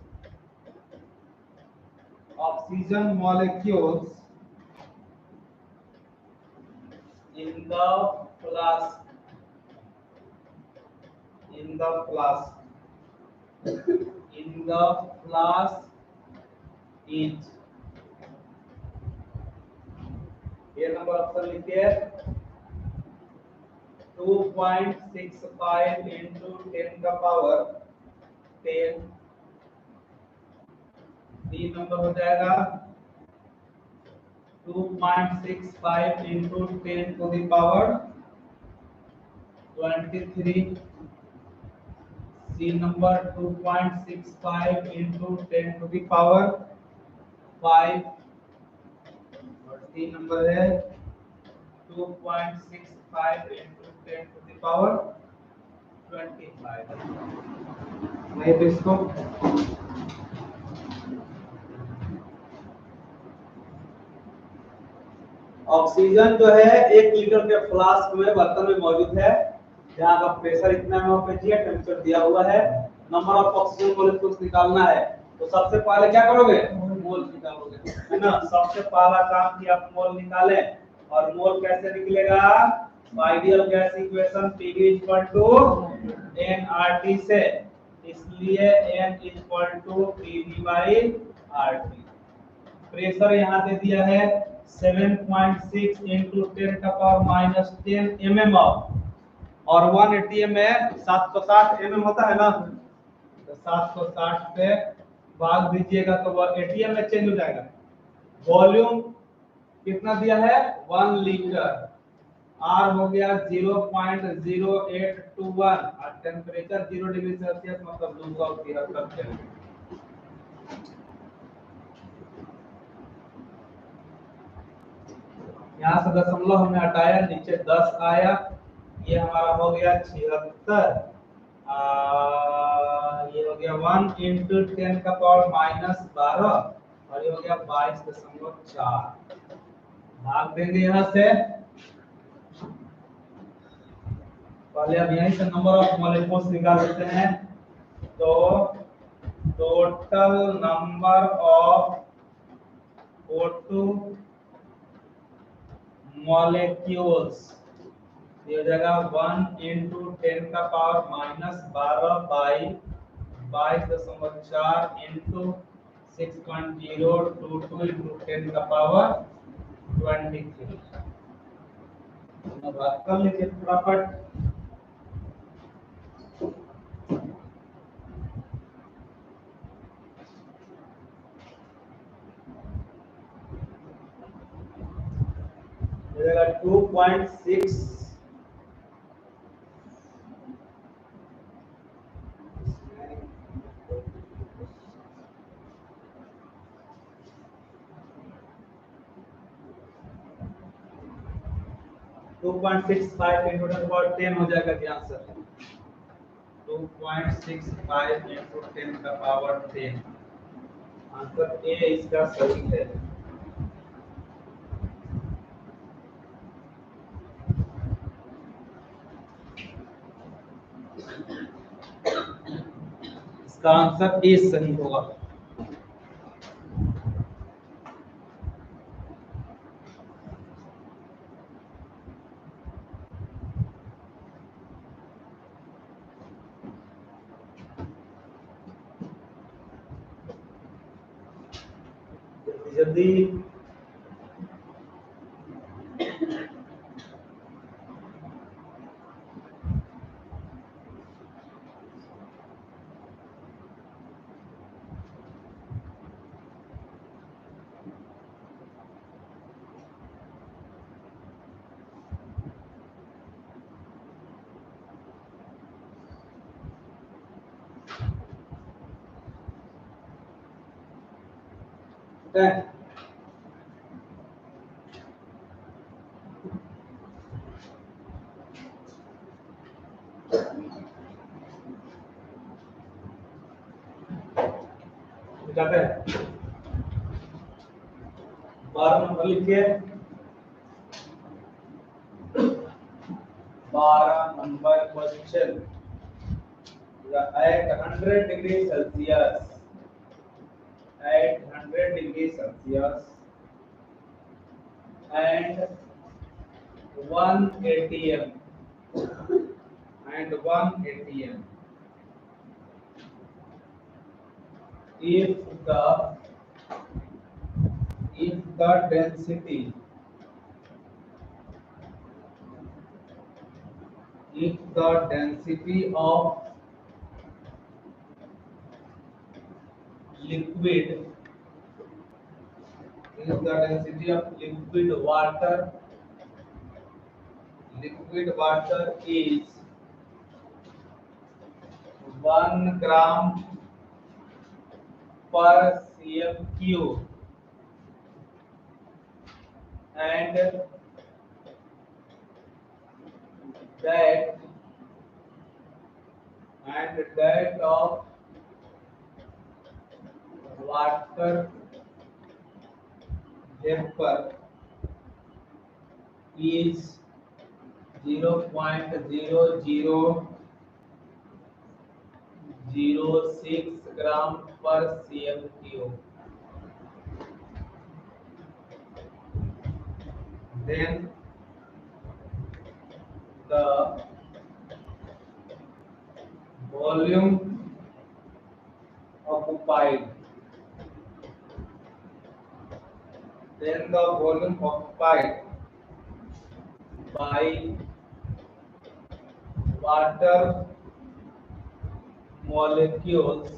in the flask is, ये number option लिखिए, 2.65 into 10 का power 10, B number हो जाएगा 2.65 into 10 to the power 23, C number 2.65 into 10 to the power 5, और D number है 2.65 into 10 to the power 25। नहीं तो इसको ऑक्सीजन जो है 1 लीटर के फ्लास्क में, बर्तन में मौजूद है, जहाँ का प्रेशर इतना एमओपी है, टेम्परेचर दिया हुआ है, नंबर ऑफ ऑक्सीजन मॉलिक्यूल्स निकालना है। तो सबसे पहले क्या करोगे, मोल निकालोगे, है ना। सबसे पहला काम कि आप मोल निकालें, और मोल कैसे निकलेगा, ideal gas equation PV nRT से, इसलिए n PV/RT। प्रेशर यहाँ दे दिया है 7.6 into 10 का पावर -10 mm ऑफ और 1 एटीएम में 760 होता है ना, तो 760 पे भाग दीजिएगा तो वह एटीएम में चेंज हो जाएगा। वॉल्यूम कितना दिया है 1 लीटर, आर हो गया 0.0821 और टेम्परेचर 0 डिग्री सेल्सियस मतलब 273 केल्विन। यहाँ से दशमलव हमने हटाया, नीचे 10 आया, ये हमारा हो गया 76, ये हो गया 1 इंटू 10 का पावर -12 और ये हो गया 22.4। भाग देंगे यहाँ से, पहले अब यहीं से नंबर ऑफ मॉलिक्यूल्स निकाल लेते हैं। तो total number of O2 molecules ये हो जाएगा 1 इंटू 10 का पावर -12 बाई 22.4 इंटू 6.022 इंटू 10 का पावर 23। अब कर लीजिए फटाफट। हो जाएगा 2.6 2.65 into 10 हो जाएगा क्या आंसर? 2.65 into 10 का पावर 10। आंसर ए इसका सही है। इसका आंसर ए सही होगा। जल्दी जाते हैं 12 नंबर लिखिए। 12 number question, at 100 degree Celsius, at 100 degree Celsius and 1 atm and 1 atm, if the density of liquid water is 1 gram per cm cube and that of water vapor is 0.0006 gram per cm cube, then the volume occupied by water molecules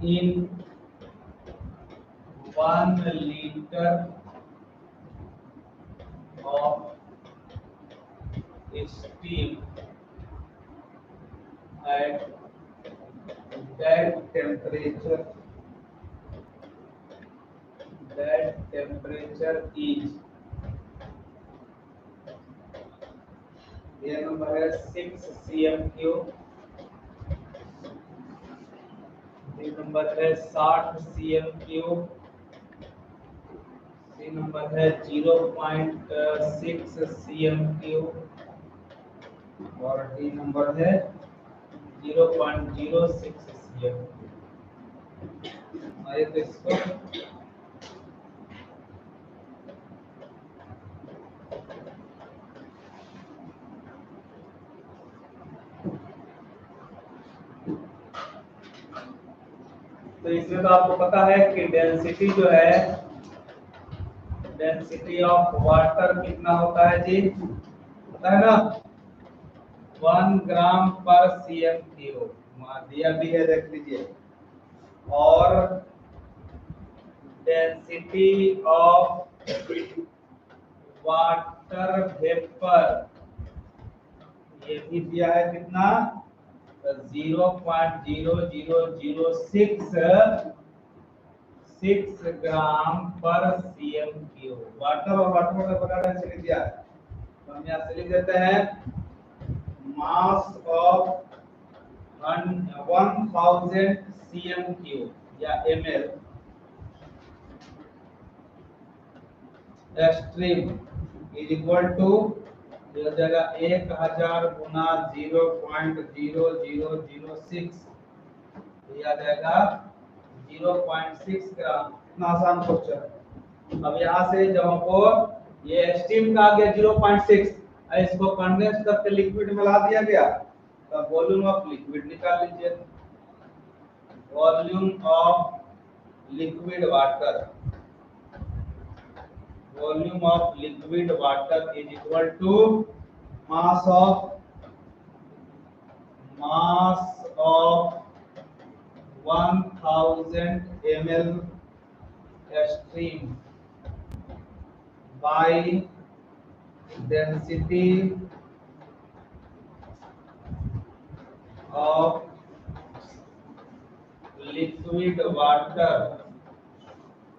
in 1 liter of steam at that temperature is, ये number है 6 cm3, ये number है 60 cm3, ये number है 0.6 cm3 और D number है 0.06 cm। आइए तो इसको तो इसमें तो आपको पता है कि डेंसिटी जो है, डेंसिटी ऑफ वाटर कितना होता है जी, पता है ना, 1 ग्राम पर cm3 दिया भी है, देख लीजिए। और डेंसिटी ऑफ वाटर वेपर ये भी दिया है कितना, 0.00006 ग्राम पर cm3। वाटर और वाटर का बड़ा डेंसिटी दिया है, तो हम यहाँ से लिख देते हैं मास ऑफ 1000 cm3 या ml stream is equal to, हो जाएगा 1000 गुना 0.0006, ये आ जाएगा 0.6 ग्राम। इतना आसान क्वेश्चन। अब यहाँ से जब हमको ये स्टीम का आ गया 0.6, इसको कंडेंस करके लिक्विड में ला दिया गया, तो वॉल्यूम ऑफ लिक्विड निकाल लीजिए। Volume of liquid water, volume of liquid water is equal to mass of 1000 ml stream by density of liquid water।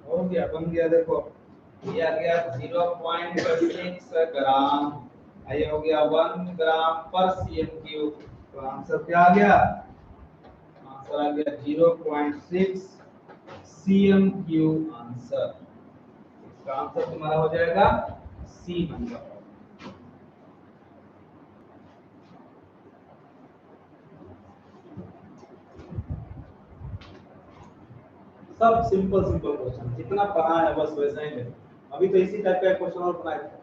हो गया, बन गया, देखो ये आ गया 0.6 ग्राम, ये हो गया 1 ग्राम पर cm3। तो आंसर क्या आ गया, आंसर आ गया 0.6 cm3 आंसर। इसका आंसर तुम्हारा हो जाएगा सी नंबर। सब सिंपल सिंपल क्वेश्चन, जितना पढ़ा है बस वैसा ही है। अभी तो इसी टाइप का क्वेश्चन और बनाए थे।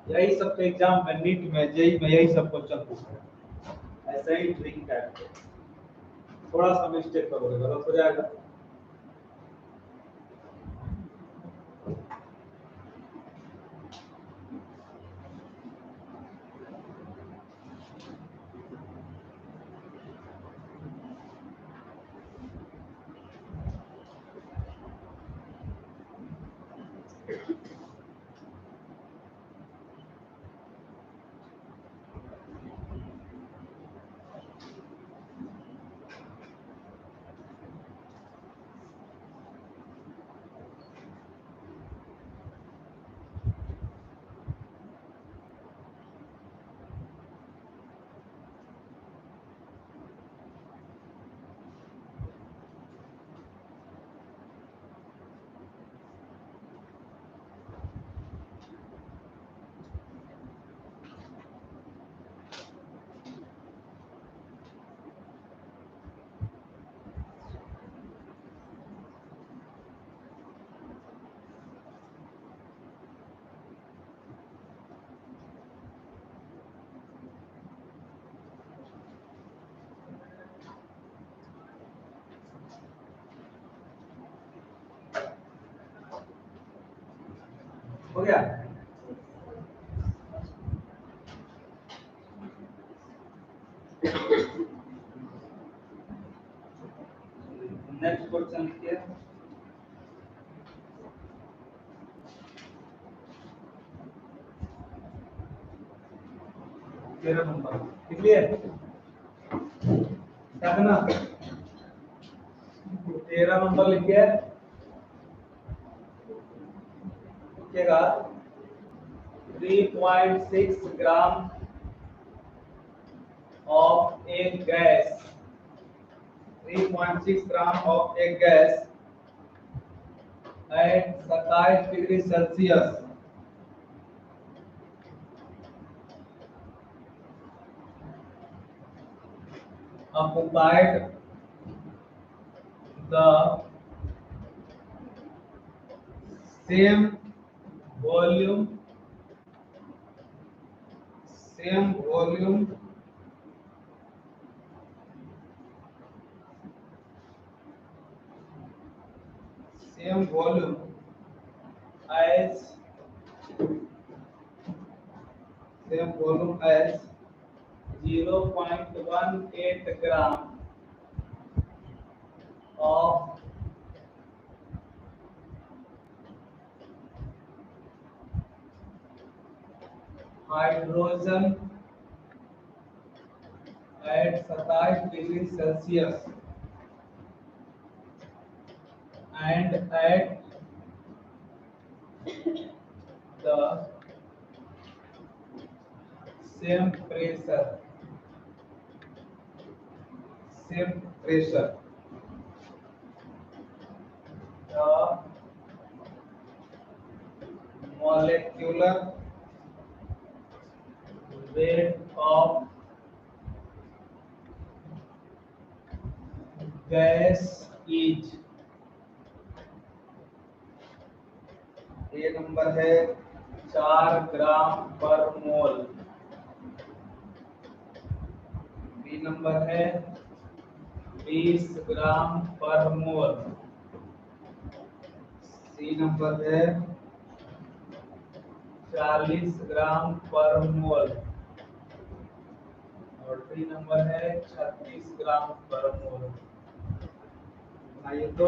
यही सब तो एग्जाम में, नीट में, जेई में यही सब क्वेश्चन पूछते हैं, ऐसा ही ट्रिक टाइप के। थोड़ा सा मिस्टेक करोगे गलत हो जाएगा। हो गया। नेक्स्ट क्वेश्चन लिखिए। तेरह नंबर लिख लिए ना? 13 नंबर लिखिए। लिखिएगा 3.6 ग्राम of a gas, 3.6 gram of a gas at 27 degree Celsius occupied the same volume as 0.18 gram of hydrogen at 27 degree Celsius and at the same pressure the molecular weight of gas is, ये number है 4 ग्राम पर मोल, B number है 20 ग्राम पर मोल, सी number है 40 ग्राम पर मोल और D number है 36 ग्राम पर मोल। आइए तो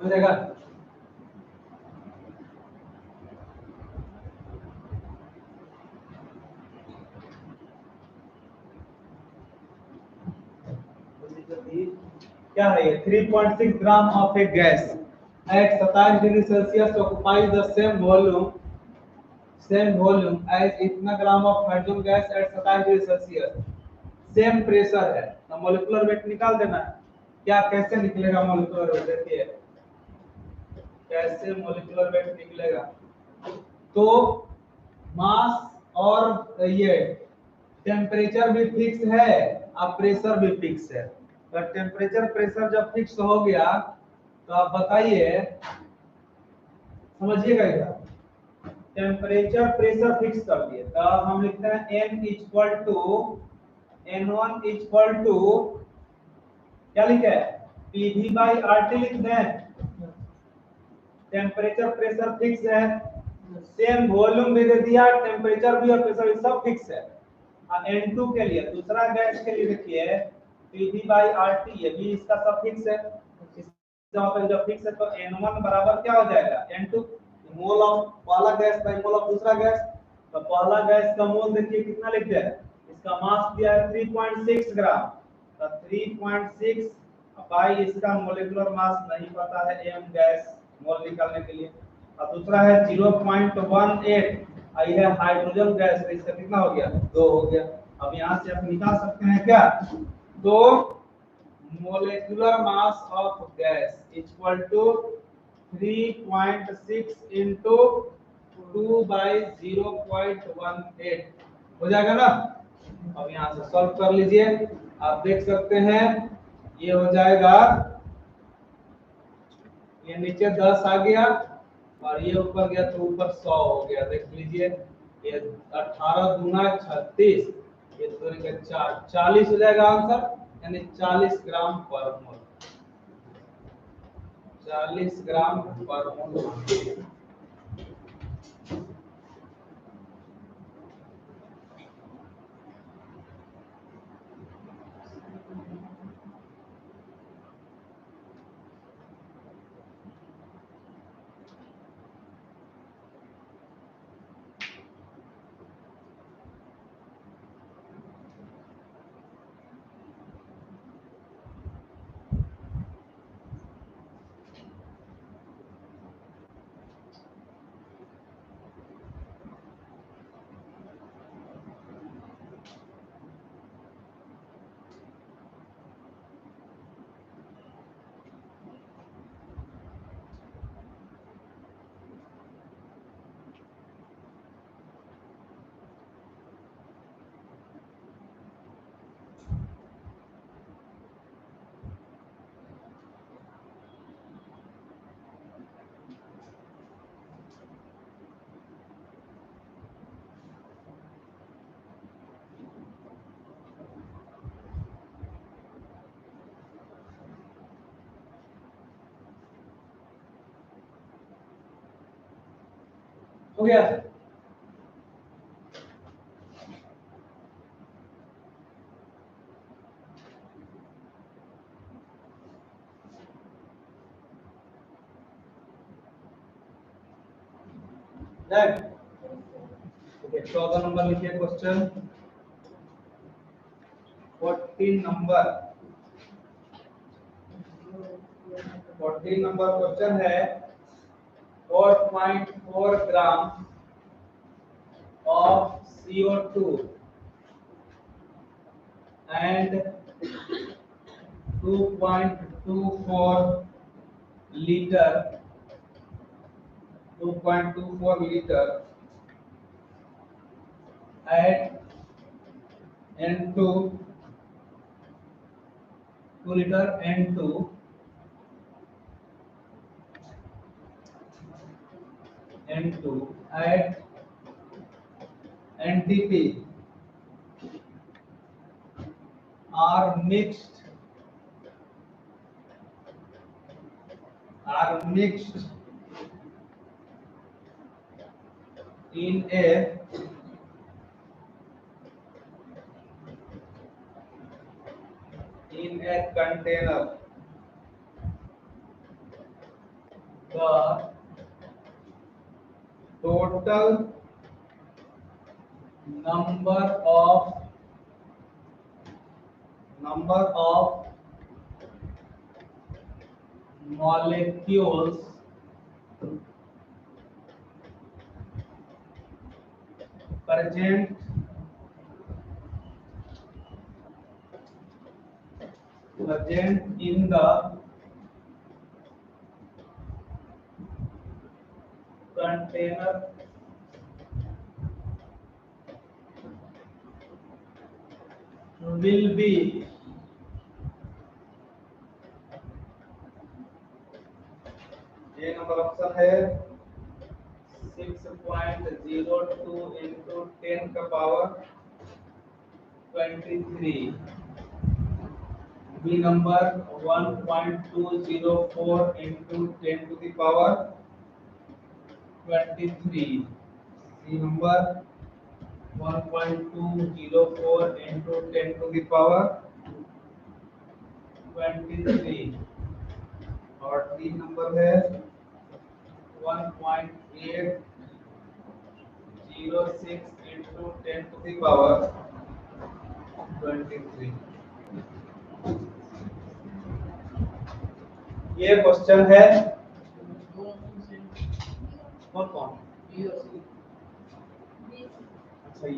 हो जाएगा। क्या है ये 3.6 gram of a gas at 27 degree Celsius occupies the same volume as इतना gram of hydrogen gas at 27 degree Celsius, same pressure है, तो मॉलिक्यूलर वेट निकाल देना है। क्या कैसे निकलेगा मॉलिक्यूलर वेट, देखिए कैसे मॉलिक्यूलर वेट निकलेगा। तो मास और ये टेम्परेचर भी फिक्स है और प्रेशर भी फिक्स है। तो टेम्परेचर प्रेशर जब फिक्स हो गया तो आप बताइए, समझिएगा इधर, टेम्परेचर प्रेशर फिक्स कर दिए तो हम लिखते हैं n equal to n1 equal to क्या लिखे pv बाई RT लिख दें। टेम्परेचर प्रेशर फिक्स है, सेम वॉल्यूम भी दे दिया, टेम्परेचर भी और प्रेशर भी सब फिक्स है। N2 के लिए दूसरा गैस के लिए देखिए pv बाई RT, ये भी इसका सब फिक्स है। इसका मतलब जब फिक्स है तो N1 बराबर क्या हो जाएगा N2, मोल ऑफ पहला गैस बाई मोल ऑफ दूसरा गैस। तो पहला गैस का मोल देखिए कितना लिखते हैं, इसका मास दिया है 3.6 ग्राम, तो 3.6 बाई इसका मोलेकुलर मास नहीं पता है m गैस मोल निकालने के लिए, और दूसरा है 0.18, यह हाइड्रोजन गैस है, इसका कितना हो गया 2 हो गया। अब यहाँ से आप निकाल सकते हैं क्या, तो molecular mass of gas equal to 3.6 into 2 by 0.18 हो जाएगा ना। अब यहाँ से सॉल्व कर लीजिए, आप देख सकते हैं ये हो जाएगा, ये नीचे 10 आ गया और ये ऊपर गया तो ऊपर 100 हो गया। देख लीजिए ये 18 दूना 36, ये तो 4 40 हो जाएगा आंसर, यानी 40 ग्राम पर मोल, 40 ग्राम पर मोल। हो गया ओके। 14 नंबर लिखिए क्वेश्चन, 14 नंबर, 14 नंबर क्वेश्चन है 4.4 ग्राम of CO2 and 2.24 liter 2.24 liter at N2 2 liter N2 at NTP are mixed in a container. The total number of molecules present in the container will be ये number option है 6.02 into 10 का power 23, B number 1.204 into 10 to the power 23, C number 1.204 into 10 to the power 23 और D number है 1.806 into 10 to the power 23। ये question है कौन कौन अच्छा ये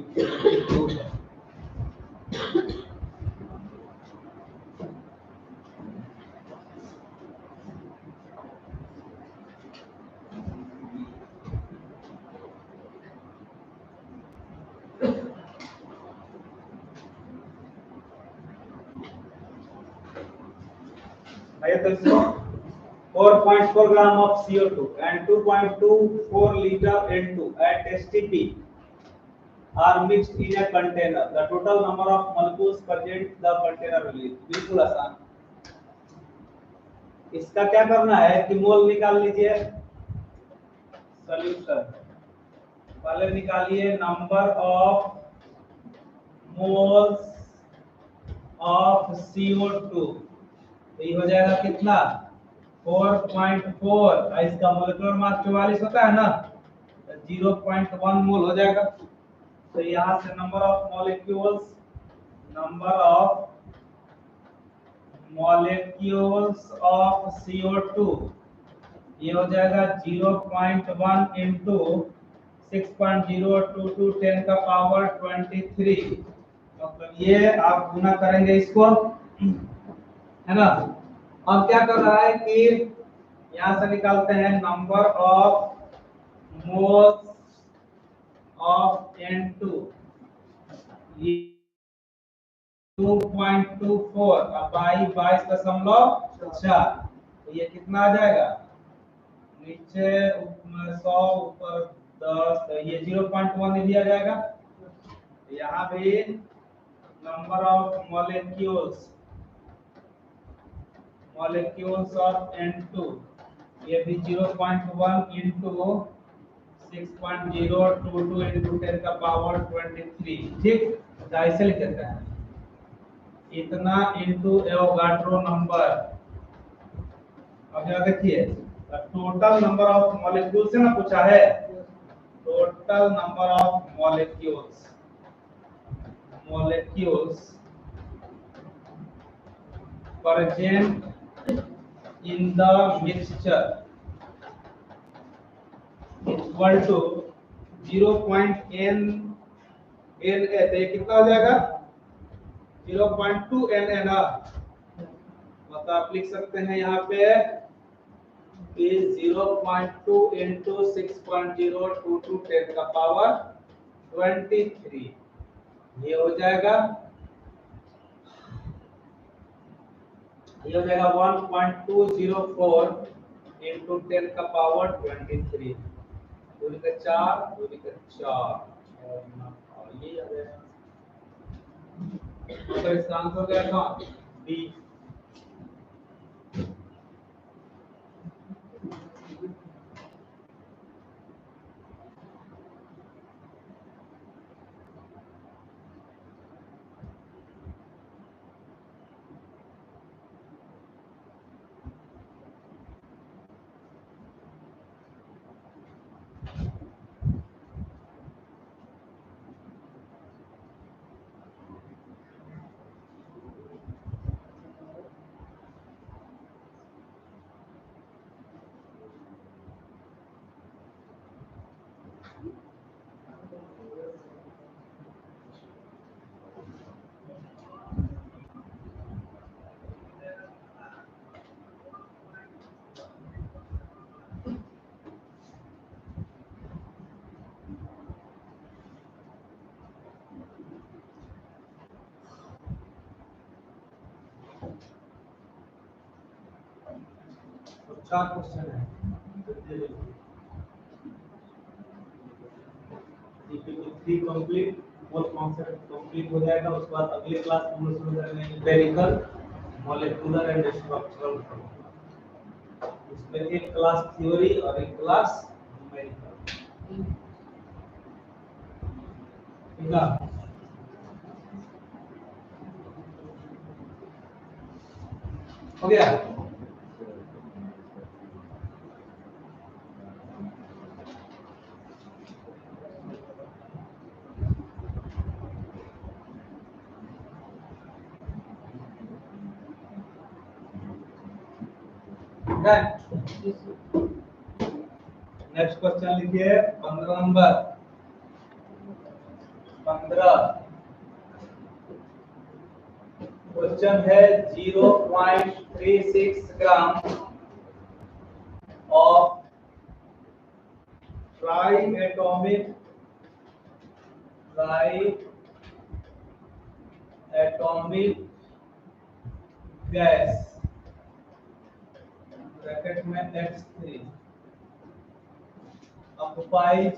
है तो 4.4 gram of CO2 and 2.24 liter N2 at STP are mixed in a container. The total number of molecules present the container will be। बिल्कुल आसान। इसका क्या करना है कि मोल निकाल लीजिए। सॉल्यूशन पहले निकालिए number of moles of CO2, ये हो जाएगा कितना 4.4, इसका मोलेकुलर मास 44 होता है ना, 0.1 मोल हो जाएगा। तो यहाँ से number of molecules of CO2 ये हो जाएगा 0.1 इंटू 6.022 10 का पावर 23, मतलब ये आप गुना करेंगे इसको, है ना। अब क्या कर रहा है कि यहां से निकालते हैं number of moles of N2, ये 2.24 अब 22.4, तो ये कितना आ जाएगा नीचे 100 ऊपर 10, तो ये 0.1 भी आ जाएगा। यहाँ भी number of molecules of N2 ये भी 0.1 into 6.022 into 10 का पावर 23, ठीक। ऐसे लिख देते हैं इतना into एवोगाड्रो नंबर। अब यहाँ देखिए टोटल नंबर ऑफ मॉलिक्यूल्स से ना पूछा है, total number of molecules present in the mixture equal to 0.n तो कितना हो जाएगा 0.2 nn, मतलब आप लिख सकते हैं यहाँ पे 0.2 into 6.022 10 का पावर 23, ये हो जाएगा 1.204 into 10 का पावर 23, 2 का 4, 2 का 4, ये आ जाएगा। तो इसका आंसर क्या था बी। 4 क्वेश्चन है। GPT 3 complete, mole concept complete हो जाएगा। उसके बाद अगले क्लास में हम लोग शुरू करेंगे एम्पिरिकल, मॉलिक्यूलर एंड स्ट्रक्चरल। इसमें एक क्लास थ्योरी और एक क्लास न्यूमेरिकल। ठीक है, हो गया। नेक्स्ट क्वेश्चन लिखिए 15 नंबर। 15 क्वेश्चन है 0.36 gram of triatomic gas bracket में X3 occupies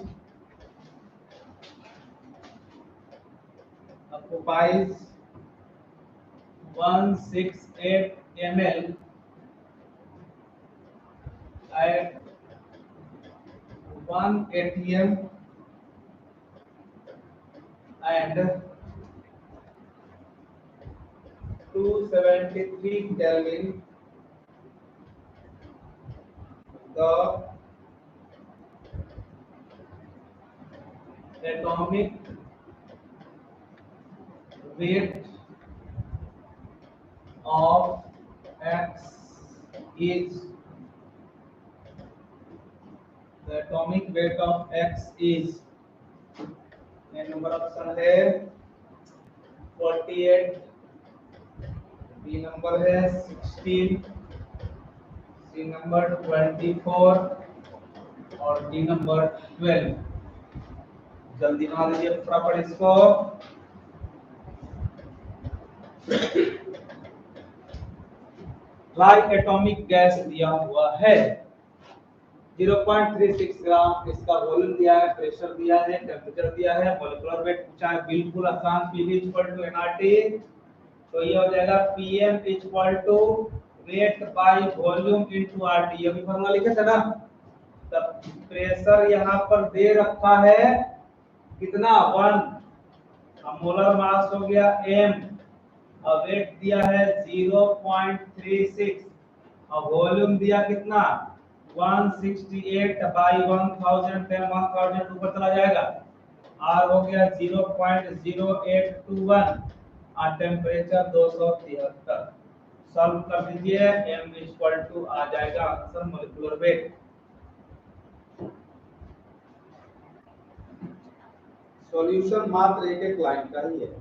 168 ml at 1 atm and 273 Kelvin. The atomic weight of X is, the atomic weight of X is, number option है 48, B number है 16, सी number 24 और D number 12। जल्दी बना दीजिए फटाफट इसको। Triatomic gas दिया हुआ है 0.36 ग्राम, इसका वॉल्यूम दिया है, प्रेशर दिया है, टेम्परेचर दिया है, मॉलिक्यूलर वेट पूछा है। बिल्कुल आसान, Pv = nRT, तो ये हो जाएगा Pm = weight by volume into RT। ये भी फॉर्मूला लिखे थे ना। तब प्रेशर यहाँ पर दे रखा है कितना 1, अब मोलर मास हो गया m, और वेट दिया है 0.36, और वॉल्यूम दिया कितना 168 बाई 1000, 1000 ऊपर चला जाएगा। R हो गया 0.0821 और टेम्परेचर 273। सॉल्व कर दीजिए, m = आ जाएगा आंसर मॉलिक्यूलर वेट। सॉल्यूशन मात्र एक लाइन का ही है।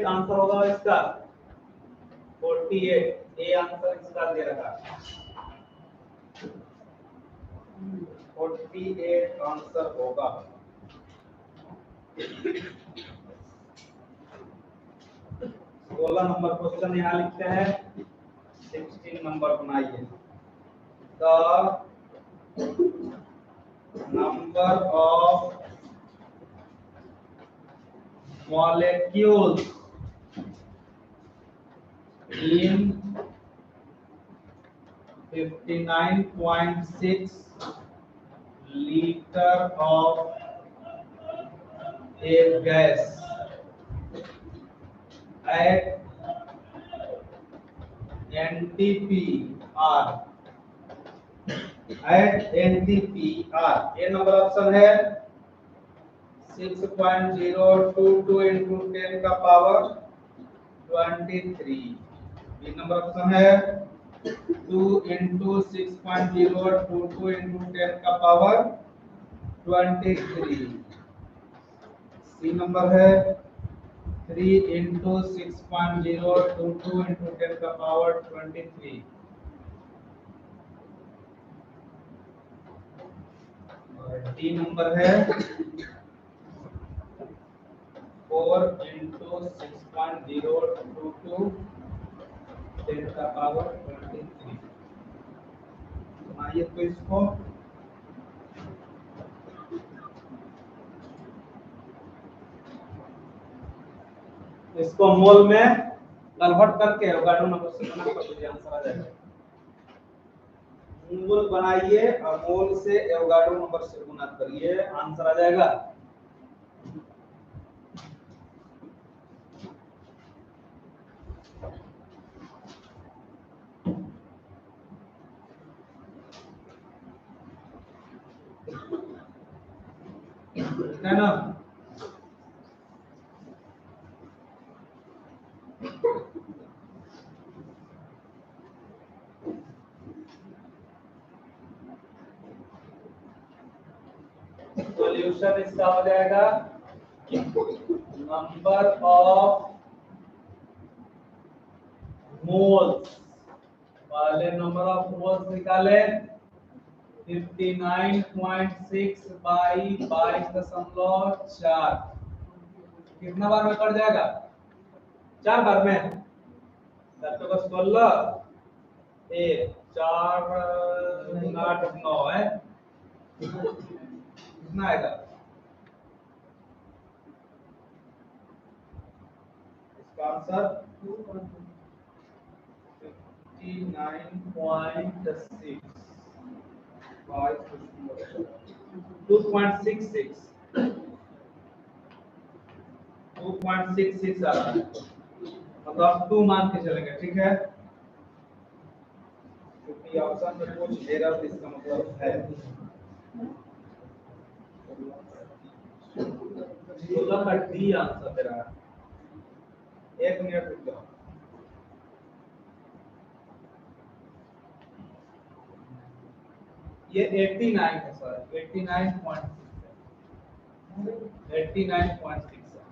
आंसर होगा इसका 48, ए आंसर इसका दे रखा 48 आंसर होगा। 16 नंबर क्वेश्चन यहाँ लिखते हैं, 16 नंबर बनाइए। The number of molecules in 59.6 liter of a gas at NTPR, ये नंबर ऑप्शन है 6.022 into 10 का पावर 23। बी नंबर ऑप्शन है 2 into 6.022 into 10 का पावर 23। सी नंबर है 3 into 6.022 into 10 का पावर 23 और डी नंबर है 4 into 6.022 10 का पावर 23। बनाइए तो इसको मोल में कन्वर्ट करके एवोगाड्रो नंबर से गुना कर दीजिए, आंसर आ जाएगा। मोल बनाइए और मोल से एवोगाड्रो नंबर से गुना करिए, आंसर आ जाएगा। है ना? सॉल्यूशन इसका हो जाएगा नंबर ऑफ मोल्स, पहले नंबर ऑफ मोल्स निकाले 59.6 बाई 22.4 कितना बार में कट जाएगा? 4 बार में। 7 को 16 1 4 8 9 है, कितना आएगा इसका आंसर? 59.6 2.66 2.66 आ रहा है, मतलब 2 मान के चलेंगे, ठीक है? क्योंकि ऑप्शन में कुछ एरर इसका मतलब है। 16 का डी आंसर दे रहा है। 1 मिनट रुक जाओ। ये 89 है सर, 89.6 है, 89.6 है,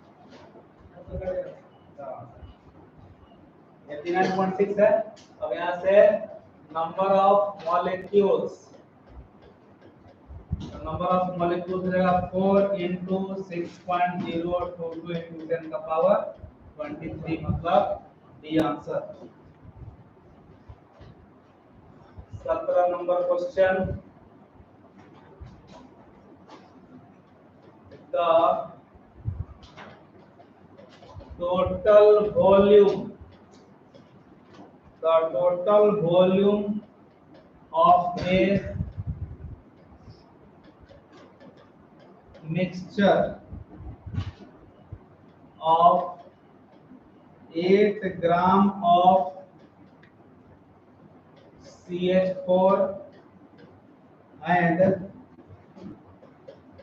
89.6 है। अब यहाँ से number of molecules, number of molecules रहेगा 4 into 6.022 into 10 का पावर 23, मतलब D answer. 17 number question, the total volume of a mixture of 8 gram of CH4 and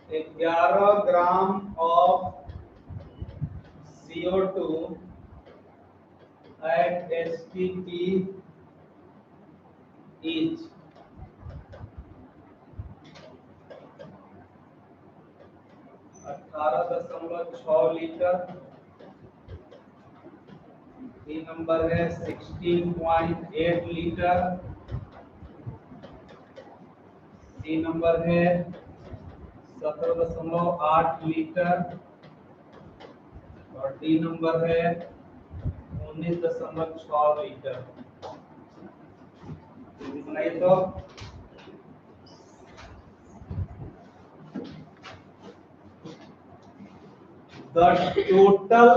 11 gram of CO2 at STP each. $18.6 litre. B number है 16.8 litre. सी number है 17.8 litre और D number है 19.6 litre. बनाइए तो the total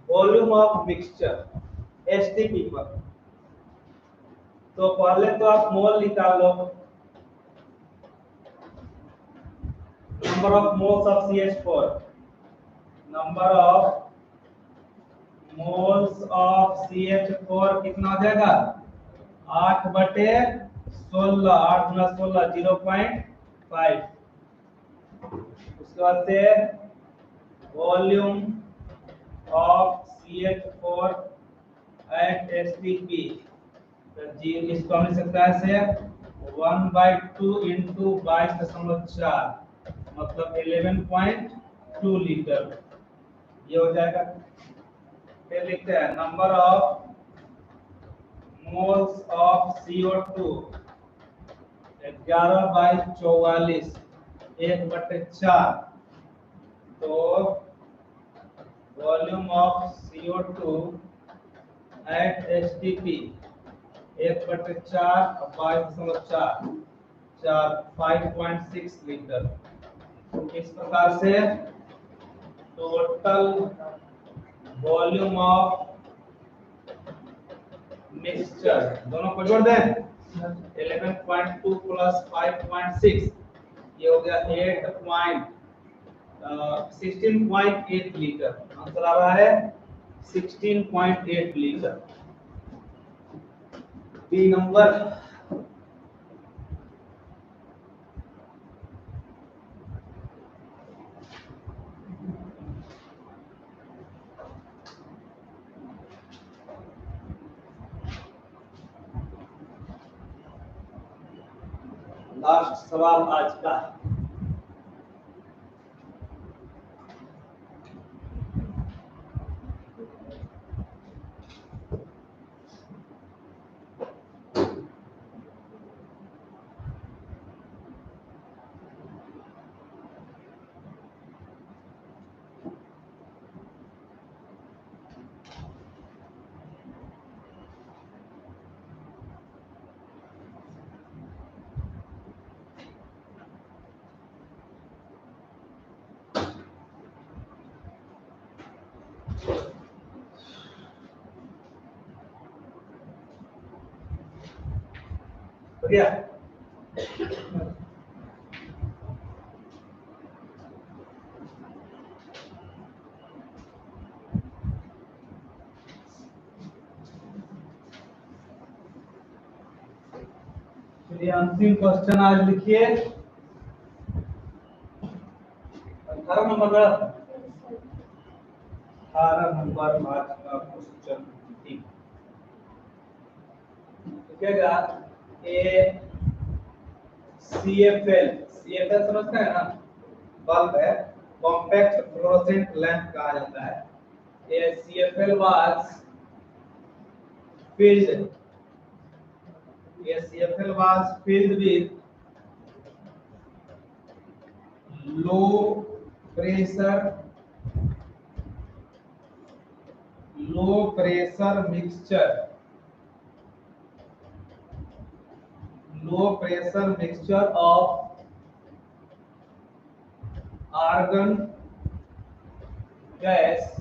volume of mixture STP पर, तो पहले तो आप मोल निकाल लो। Number of moles of CH4, number of moles of CH4 कितना हो जाएगा? 8/16, 8 × 16 0.5। उसके बाद से volume of CH4 eight STP, तो जी इसको हम लिख सकते हैं ऐसे 1/2 into 22.4 मतलब 11.2 लीटर, ये हो जाएगा। फिर लिखते हैं number of moles of CO2 11/44 1/4, तो volume of CO2 at HTP 1/4 22.4 5.6 litre. इस प्रकार से टोटल वॉल्यूम ऑफ मिक्सचर दोनों को जोड़ दें 11.2 प्लस 5.6 ये हो गया 16.8 लीटर। आंसर आ रहा है 16.8 लीटर। बी नंबर लास्ट सवाल आज का। बढ़िया। चलिए अंतिम क्वेश्चन आज लिखिए 18 नंबर का 18 नंबर आज का क्वेश्चन लिखेगा ए CFL समझते हैं ना, बल्ब है, कॉम्पैक्ट फ्लोरोसेंट लैंप कहा जाता है। ए CFL was filled with low pressure mixture of argon gas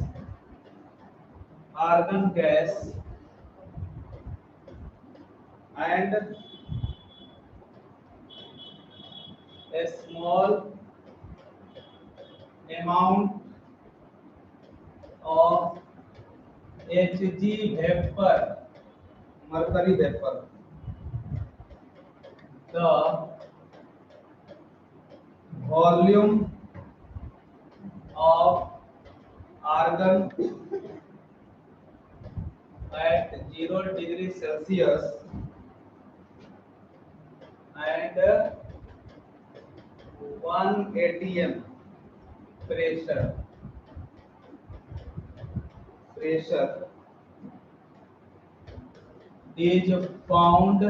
and a small amount of Hg vapor, mercury vapor. The volume of argon at 0 degree Celsius and 1 atm pressure is found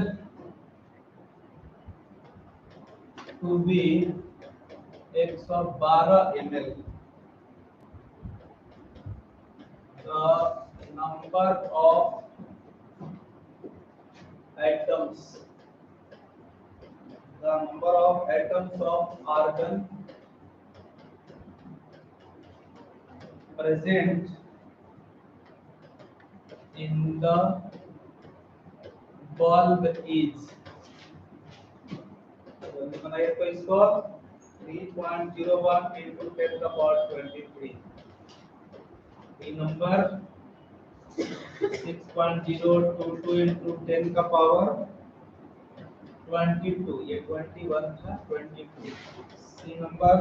to be 112 ml. The number of atoms of argon present in the bulb is, बनाइए तो इसको 3.01 into 10 का power 23, B number 6.022 into 10 का power 22, ये 21 था 22, सी number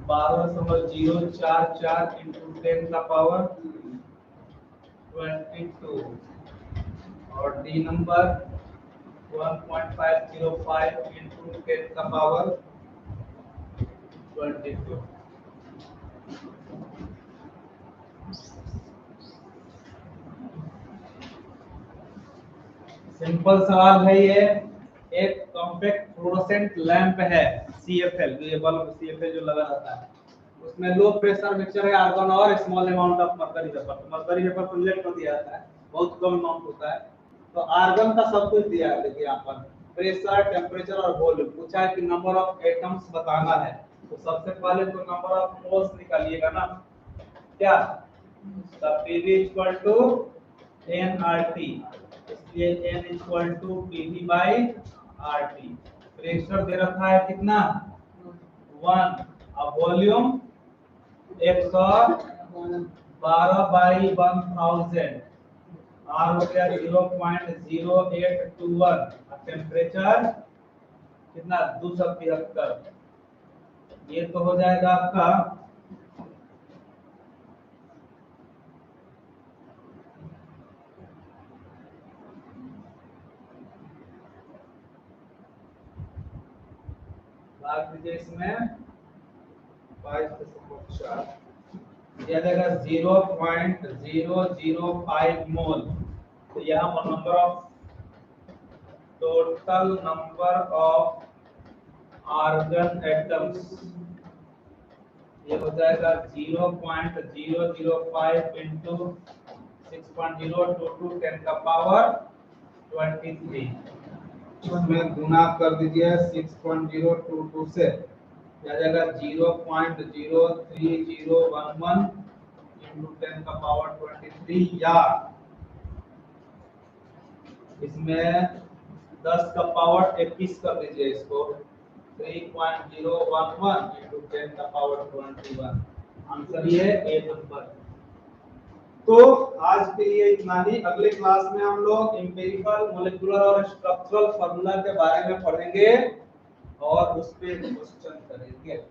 12.044 into 10 का power 22 और D number 1.505 into 10 का पावर 22। सिंपल सवाल है ये। एक कॉम्पैक्ट फ्लोरोसेंट लैंप है CFL, जो ये बल्ब CFL जो लगा रहता है, उसमें लो प्रेशर मिक्सचर है आर्गन और small amount of mercury vapour. तो मरकरी वेपर तो लेट में दिया जाता है, बहुत कम अमाउंट होता है। तो आर्गन का सब कुछ दिया है, देखिए यहाँ पर प्रेशर, टेम्परेचर और वॉल्यूम पूछा है कि नंबर ऑफ एटम्स बताना है। तो सबसे पहले तो नंबर ऑफ मोल्स निकालिएगा ना, क्या PV इक्वल टू nRT, इसलिए n equal to PV by RT। Pressure दे रखा है कितना 1, अब वॉल्यूम 112 बाई 1000, R हो गया 0.0821 और टेम्परेचर कितना 273। ये तो हो जाएगा आपका भाग दीजिए इसमें 22.4, यह देगा 0.005 मोल। तो यहाँ पर total number of argon atoms ये हो जाएगा 0.005 इंटू 6.022 10 का पावर 23, इसमें गुना कर दीजिए 6.022 से, आ जाएगा 0.03011 इंटू 10 का पावर 23, या इसमें 10 का पावर 21 कर दीजिए इसको, 3.011 इंटू 10 का पावर 21। आंसर ये ए नंबर। तो आज के लिए इतना ही। अगले क्लास में हम लोग एम्पिरिकल, मॉलिक्यूलर और स्ट्रक्चरल फार्मूला के बारे में पढ़ेंगे और उस पे क्वेश्चन करेंगे।